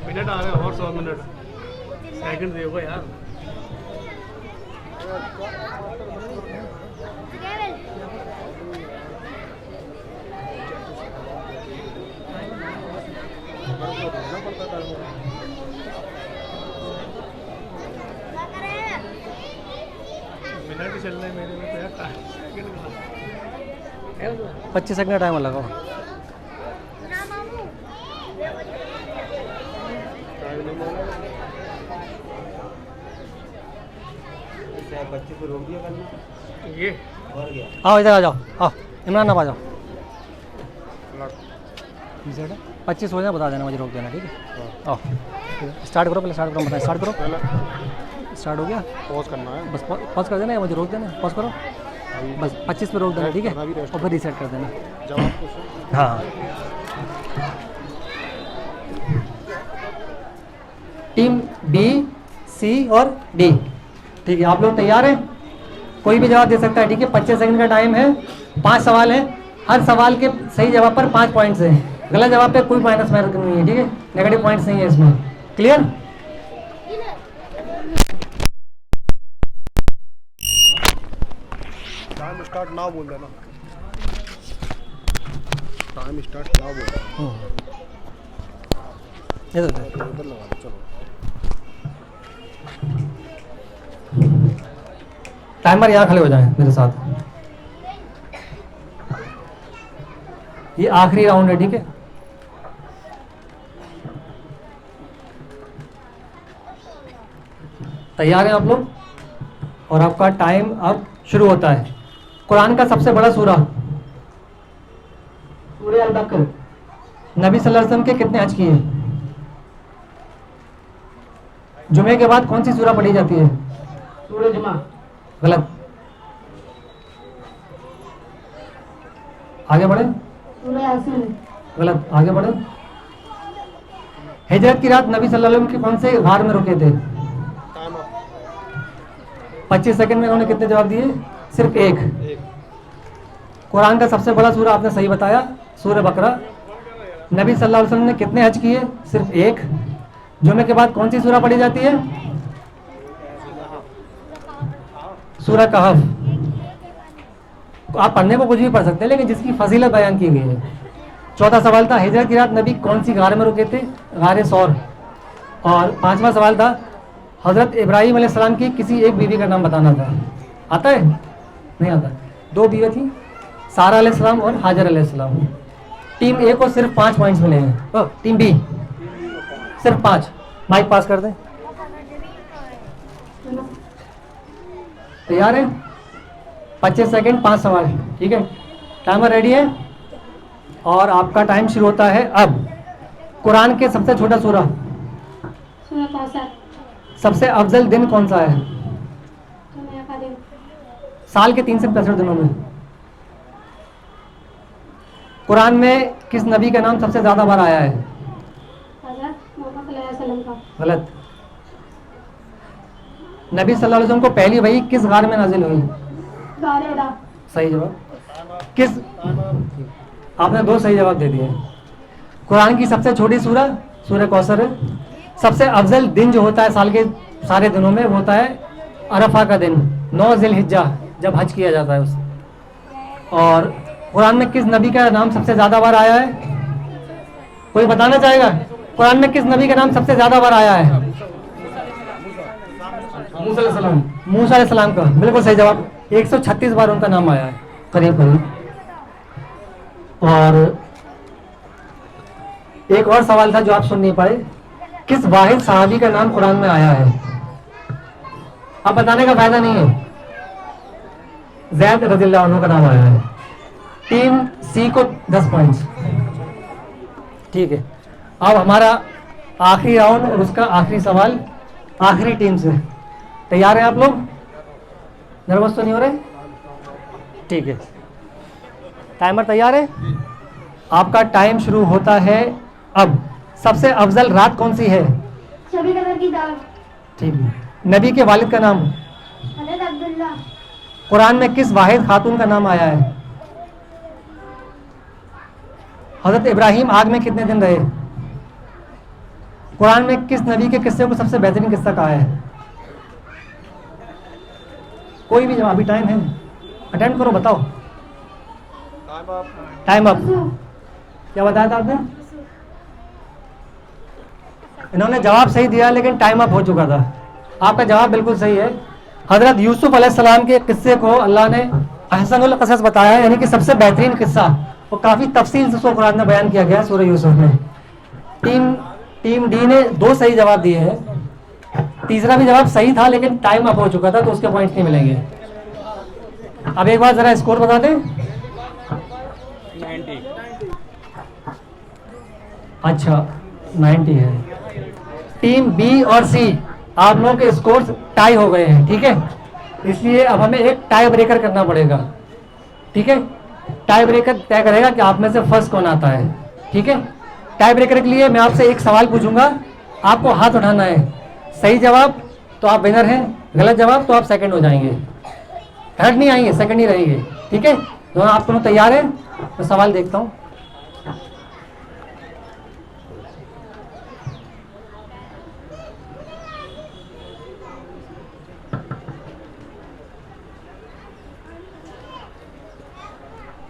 Speaker 7: मिनट आ रहे हैं और 100 मिनट सेकंड देखो यार। मिनट चल रहे मेरे में तो यार,
Speaker 3: 25 सेकंड का टाइमर लगाओ।
Speaker 7: ये
Speaker 3: आओ इधर आ जाओ, आओ इमरान आप आ जाओ। 25 हो जाए बता देना, मुझे रोक देना, ठीक है। आओ स्टार्ट करो, पहले स्टार्ट करो, बताएं स्टार्ट करो। स्टार्ट हो गया,
Speaker 8: पॉज करना है,
Speaker 3: बस पॉज कर देना, या मुझे रोक देना, पॉज करो बस। 25 पे रोक देना, ठीक है, और फिर रीसेट कर देना।
Speaker 8: जवाब पूछो।
Speaker 3: हाँ, टीम बी, सी और डी, ठीक है। आप लोग तैयार हैं? कोई भी जवाब दे सकता है, ठीक है। 25 सेकंड का टाइम है, 5 सवाल है। हर सवाल के सही जवाब पर 5 पॉइंट्स हैं, गलत जवाब पे कोई माइनस नहीं है, ठीक है। नेगेटिव पॉइंट्स नहीं है इसमें, क्लियर?
Speaker 8: टाइम स्टार्ट नाउ बोल देना, टाइम स्टार्ट नाउ बोल देना।
Speaker 3: इधर
Speaker 8: उधर लगा दो, चलो।
Speaker 3: टाइमर यहाँ खड़े हो जाएं मेरे साथ। ये आखिरी राउंड है, ठीक है। तैयार हैं आप लोग? और आपका टाइम अब शुरू होता है। कुरान का सबसे बड़ा सूरा सूरह अल-बकरा। नबी सल्लल्लाहु अलैहि वसल्लम के कितने हज किए? जुमे के बाद कौन सी सूरा पढ़ी जाती है? सूरह जुमा। गलत। आगे बढ़े। सूरह यासीन। गलत, आगे बढ़े। हिजरत की रात नबी सल्लल्लाहु अलैहि वसल्लम के कौन से गार में रुके थे? 25 सेकंड में उन्होंने कितने जवाब दिए? सिर्फ एक। कुरान का सबसे बड़ा सूरा आपने सही बताया, सूरह बकरा। नबी सल्लल्लाहु अलैहि वसल्लम ने कितने हज किए? सिर्फ एक। जुमे के बाद कौन सी सूरा पढ़ी जाती है? सूरह कहफ। आप पढ़ने को कुछ भी पढ़ सकते हैं, लेकिन जिसकी फजीलत बयान की गई है। चौथा सवाल था, हिजरत की रात नबी कौन सी गार में रुके थे? गारे सौर। और 5वां सवाल था, हज़रत इब्राहीम अलैहिस्सलाम की किसी एक बीवी का नाम बताना था। आता है? नहीं आता। 2 बीवी थी, सारा अलैहिस्सलाम और हाजर अलैहिस्सलाम। टीम ए को सिर्फ 5 पॉइंट्स मिले हैं। टीम बी सिर्फ 5। माइक पास कर दें। तैयार है? 25 सेकंड, 5 सवाल। ठीक है, टाइमर रेडी है और आपका टाइम शुरू होता है अब। कुरान के सबसे छोटा सूरा,
Speaker 5: सूरह कौसर।
Speaker 3: सबसे अफजल दिन कौन सा है?
Speaker 5: जुमे का दिन।
Speaker 3: साल के 365 दिनों में। कुरान में किस नबी का नाम सबसे ज्यादा बार आया है?
Speaker 5: हज़रत मोहम्मद सल्लल्लाहु अलैहि वसल्लम का।
Speaker 3: गलत। नबी सल्लल्लाहु अलैहि वसल्लम को पहली वही किस गार में नाजिल हुई?
Speaker 5: गारे हिरा।
Speaker 3: सही जवाब। किस, आपने 2 सही जवाब दे दिए। कुरान की सबसे छोटी सूरा सूरह कौसर है। सबसे अफजल दिन जो होता है साल के सारे दिनों में, वो होता है अरफा का दिन, 9 ज़िलहिज्जा, जब हज किया जाता है उस। और कुरान में किस नबी का नाम सबसे ज़्यादा बार आया है? कोई बताना चाहेगा? कुरान में किस नबी का नाम सबसे ज़्यादा बार आया है? मूसा अलैहिस्सलाम का। बिल्कुल सही जवाब। 136 बार उनका नाम आया है, करीब करीब। और एक और सवाल था जो आप सुन नहीं पाए। किस वाहिद सहाबी का नाम कुरान में आया है? अब बताने का फायदा नहीं है। ज़ैद रज़ियल्लाहु अन्हु का नाम आया है। टीम सी को 10 पॉइंट्स। ठीक है, अब हमारा आखिरी राउंड और उसका आखिरी सवाल आखिरी टीम से। तैयार हैं आप लोग? नर्वस तो नहीं हो रहे? ठीक है, टाइमर तैयार है? आपका टाइम शुरू होता है अब। सबसे अफजल रात कौन सी है?
Speaker 5: शबी कदर की दाव।
Speaker 3: ठीक है। नबी के वालिद का नाम?
Speaker 5: हज़रत अब्दुल्ला।
Speaker 3: कुरान में किस वाहिद खातून का नाम आया है? हज़रत इब्राहीम आग में कितने दिन रहे? कुरान में किस नबी के किस्से को सबसे बेहतरीन किस्सा कहा है? कोई भी जवाब, अभी टाइम है, अटेम्प्ट करो, बताओ। Time up. क्या बताया था आपने? इन्होंने जवाब सही दिया लेकिन टाइम अप हो चुका था। आपका जवाब बिल्कुल सही है। हजरत यूसुफ अलैहिस्सलाम के किस्से को अल्लाह ने अहसनुल क़सस बताया, यानी कि सबसे बेहतरीन किस्सा, और काफ़ी तफसील से उसको कुरान में बयान किया गया है सूरह यूसुफ में। टीम डी ने 2 सही जवाब दिए हैं। तीसरा भी जवाब सही था लेकिन टाइम अप हो चुका था, तो उसके पॉइंट नहीं मिलेंगे। अब एक बार जरा स्कोर बता दें।
Speaker 7: 90।
Speaker 3: अच्छा, 90 है। टीम बी और सी, आप लोगों के स्कोर्स टाई हो गए हैं। ठीक है, इसलिए अब हमें एक टाई ब्रेकर करना पड़ेगा। ठीक है, टाई ब्रेकर तय करेगा कि आप में से फर्स्ट कौन आता है। ठीक है, टाई ब्रेकर के लिए मैं आपसे एक सवाल पूछूंगा, आपको हाथ उठाना है। सही जवाब तो आप विनर हैं, गलत जवाब तो आप सेकंड हो जाएंगे। थर्ड नहीं आएंगे, सेकंड ही रहेंगे। ठीक है, दोनों आप दोनों तैयार हैं? मैं सवाल देखता हूँ।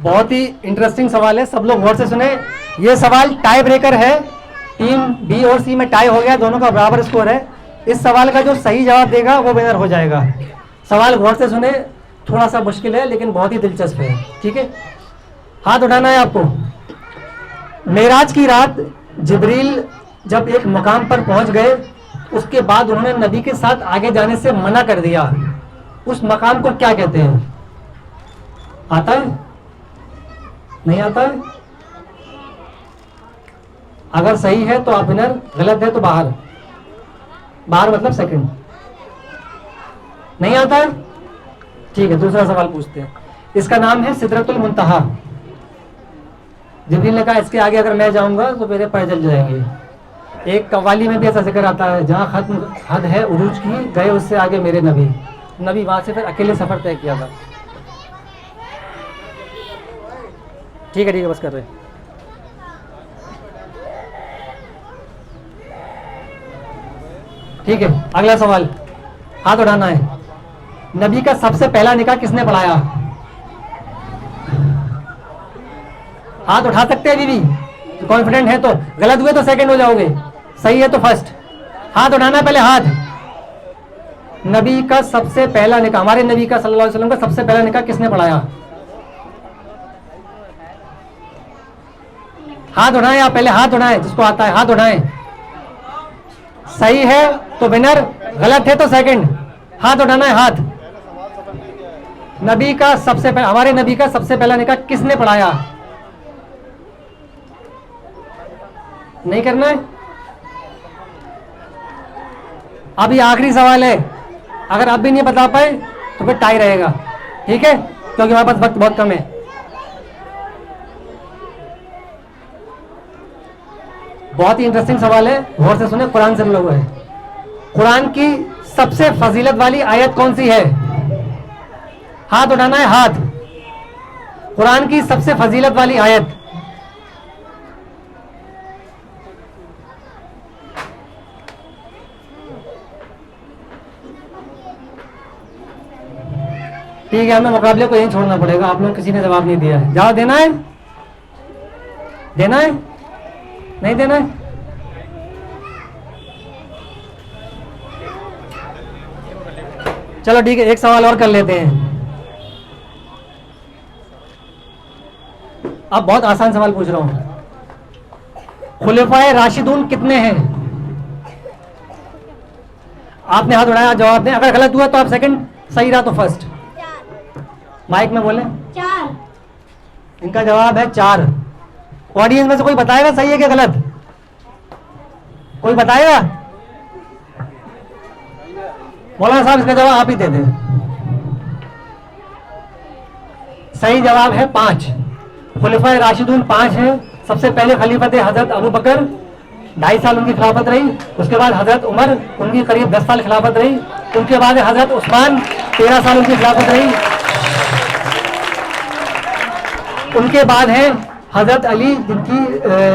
Speaker 3: बहुत ही इंटरेस्टिंग सवाल है, सब लोग गौर से सुने। ये सवाल टाई ब्रेकर है। टीम बी और सी में टाई हो गया, दोनों का बराबर स्कोर है। इस सवाल का जो सही जवाब देगा वो विनर हो जाएगा। सवाल गौर से सुने, थोड़ा सा मुश्किल है लेकिन बहुत ही दिलचस्प है। ठीक है, हाथ उठाना है आपको। मेराज की रात जिब्रील जब एक मकाम पर पहुंच गए, उसके बाद उन्होंने नबी के साथ आगे जाने से मना कर दिया। उस मकाम को क्या कहते हैं? आता है? नहीं आता है? अगर सही है तो आप विनर, गलत है तो बाहर। बाहर मतलब सेकंड। नहीं आता है? ठीक है, दूसरा सवाल पूछते हैं। इसका नाम है सिदरतुल मुंतहा। जिब्रील ने कहा इसके आगे अगर मैं जाऊंगा तो मेरे पैर जल जाएंगे। एक कव्वाली में भी ऐसा जिक्र आता है, जहाँ खत्म हद है उरूज की, गए उससे आगे मेरे नबी। वहां से फिर अकेले सफर तय किया था। ठीक है, बस कर रहे हैं। ठीक है, अगला सवाल, हाथ उठाना है। नबी का सबसे पहला निकाह किसने पढ़ाया? हाथ उठा सकते हैं अभी भी, कॉन्फिडेंट है तो। गलत हुए तो सेकंड हो जाओगे, सही है तो फर्स्ट। हाथ उठाना है पहले, हाथ। नबी का सबसे पहला निकाह, हमारे नबी का सल्लल्लाहु अलैहि वसल्लम का सबसे पहला निकाह किसने पढ़ाया? हाथ उठाएं, आप पहले हाथ उठाएं, जिसको आता है हाथ उठाएं। सही है तो विनर, गलत है तो सेकंड। हाथ उठाना है, हाथ। नबी का सबसे पहला, हमारे नबी का सबसे पहला निकाह किसने पढ़ाया? नहीं करना है। अभी आखिरी सवाल है, अगर अब भी नहीं बता पाए तो फिर टाई रहेगा, ठीक है, क्योंकि हमारे पास वक्त बहुत कम है। बहुत ही इंटरेस्टिंग सवाल है, गौर से सुने, कुरान से मिला हुआ है। कुरान की सबसे फजीलत वाली आयत कौन सी है? हाथ उठाना है, हाथ। कुरान की सबसे फजीलत वाली आयत। ठीक है, हमें मुकाबले को यहीं छोड़ना पड़ेगा, आप लोग किसी ने जवाब नहीं दिया है। जवाब देना है? देना है? नहीं देना है? चलो ठीक है, एक सवाल और कर लेते हैं। अब बहुत आसान सवाल पूछ रहा हूं। खुलफाए राशिदून कितने हैं? आपने हाथ उठाया, जवाब दें। अगर गलत हुआ तो आप सेकंड, सही रहा तो फर्स्ट। माइक में बोले।
Speaker 5: 4।
Speaker 3: इनका जवाब है 4। ऑडियंस में से कोई बताएगा सही है क्या गलत? कोई बताएगा? मौलाना साहब इसका जवाब आप ही दे दें। सही जवाब है 5। खुलफाए राशिदून 5 हैं। सबसे पहले खलीफत हजरत अबू बकर, 2.5 साल उनकी खिलाफत रही। उसके बाद हजरत उमर, उनकी करीब 10 साल खिलाफत रही। उनके बाद हजरत उस्मान, 13 साल उनकी खिलाफत रही। उनके बाद है हजरत अली, जिनकी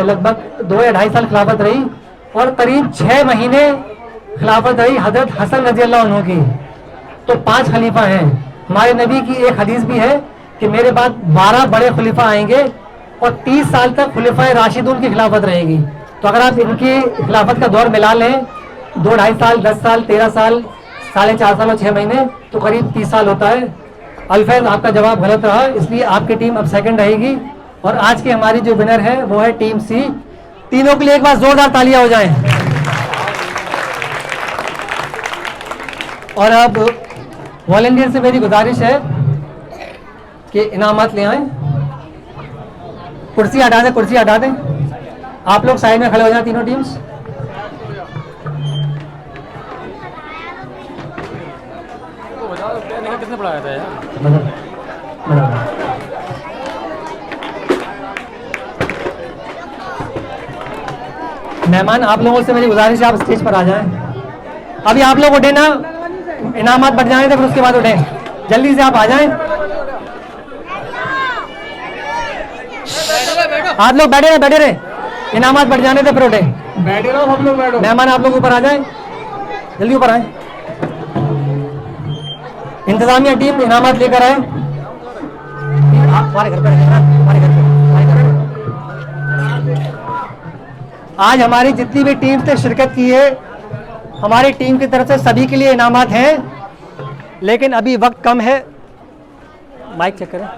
Speaker 3: लगभग 2 या 2.5 साल खिलाफत रही। और करीब 6 महीने खिलाफत रही हजरत हसन रजी अल्लाह अन्हु की। तो 5 खलीफा हैं। हमारे नबी की एक हदीस भी है कि मेरे बाद 12 बड़े खलीफा आएंगे और 30 साल तक खुलफाए राशिदून की खिलाफत रहेगी। तो अगर आप इनकी खिलाफत का दौर मिला लें, 2-2.5 साल, 10 साल, 13 साल, 4.5 साल और 6 महीने, तो करीब 30 साल होता है। अल्फैज, आपका जवाब गलत रहा, इसलिए आपकी टीम अब सेकंड रहेगी। और आज की हमारी जो विनर है वो है टीम सी। तीनों के लिए एक बार जोरदार तालियां हो जाएं। और अब वॉलंटियर से मेरी गुजारिश है कि इनामात ले आएं। कुर्सी हटा दें, कुर्सी हटा दें। आप लोग साइड में खड़े हो जाएं, तीनों टीम्स।
Speaker 2: किसने पढ़ाया था यार?
Speaker 3: मेहमान, आप लोगों से मेरी गुजारिश है, आप स्टेज पर आ जाएं। अभी आप लोग उठे ना, इनामात बढ़ जाएं तो फिर उसके बाद उठें। जल्दी से आप आ जाएं। आप लोग बैठे रहे, इनामात बढ़ जाने थे फिर उठे।
Speaker 8: बैठे रहो हम लोग, बैठो।
Speaker 3: मेहमान आप लोग ऊपर आ जाएं, जल्दी ऊपर आए। इंतजामिया टीम इनामात लेकर आए। हमारे घर पर, हमारे घर पर। आज हमारी जितनी भी टीम से शिरकत की है, हमारी टीम की तरफ से सभी के लिए इनामात हैं, लेकिन अभी वक्त कम है। माइक चेक करें।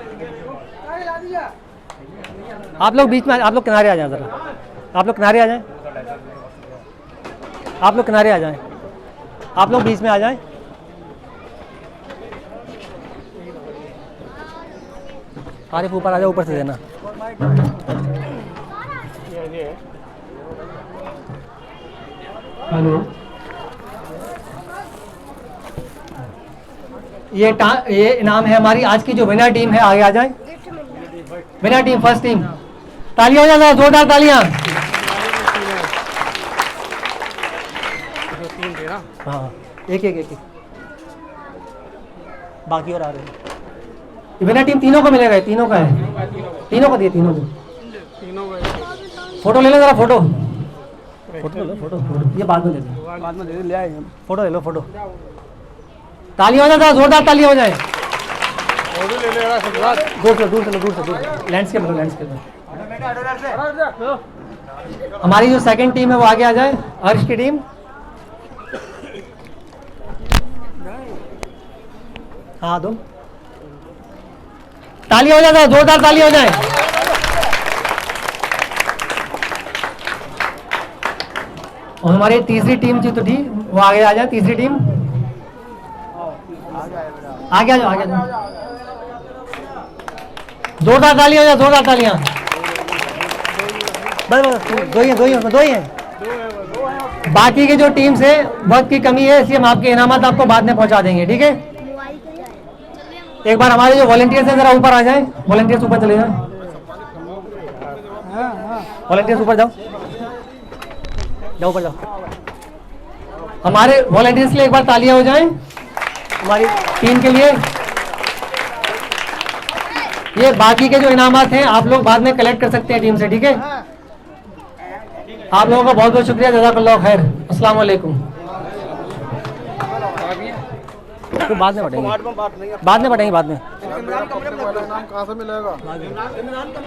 Speaker 3: आप लोग बीच में, आप लोग किनारे आ जाएं जरा। आप लोग किनारे आ जाएं। आप लोग किनारे आ जाएं। आप लोग बीच में आ जाएं। आरिफ ऊपर आ जाओ, ऊपर से देना। हेलो, ये इनाम है हमारी आज की जो विनर टीम है। आगे आ जाए विनर टीम, फर्स्ट टीम। तालियां हो जाए, जोरदार तालियां। हाँ, एक बाकी और आ रहे हैं। विनर टीम तीनों को मिलेगा, तीनों का है, तीनों को दिए, तीनों को। फोटो ले लो जरा, फोटो ले लो, फोटो ये बाद में ले आए। फोटो ले लो, फोटो। तालियां हो जाए, जोरदार तालियां हो जाए। दूर लैंडस्केप लो, लैंडस्केप। हमारी जो सेकंड टीम है वो आगे आ जाए। हर्ष की टीम हाँ दो, ताली हो जाए, जोरदार ताली हो जाए। और हमारी तीसरी टीम जी तो ठीक, वो आगे आ जाए। तीसरी टीम आगे आ जाओ, आगे आ जाओ। जोरदार ताली हो जाए, जोरदार तालियां। बस दो ही हैं। बाकी की जो टीम्स है वक्त की कमी है, इसलिए हम आपके इनामात आपको बाद में पहुंचा देंगे, ठीक है। एक बार हमारे जो वॉलंटियर्स हैं जरा ऊपर आ जाएं। वॉलंटियर्स ऊपर चले जाएं। वॉलंटियर्स ऊपर जाओ, जाओ ऊपर जाओ। हमारे वॉलंटियर्स के लिए एक बार तालियां हो जाएं हमारी टीम के लिए। ये बाकी के जो इनामात हैं आप लोग बाद में कलेक्ट कर सकते हैं टीम से, ठीक है। आप लोगों का बहुत बहुत शुक्रिया, जज़ाकल्लाह खैर। अस्सलाम वालेकुम। तो बाद में बांटेंगे, बाद में।
Speaker 8: कहाँ से मिलेगा?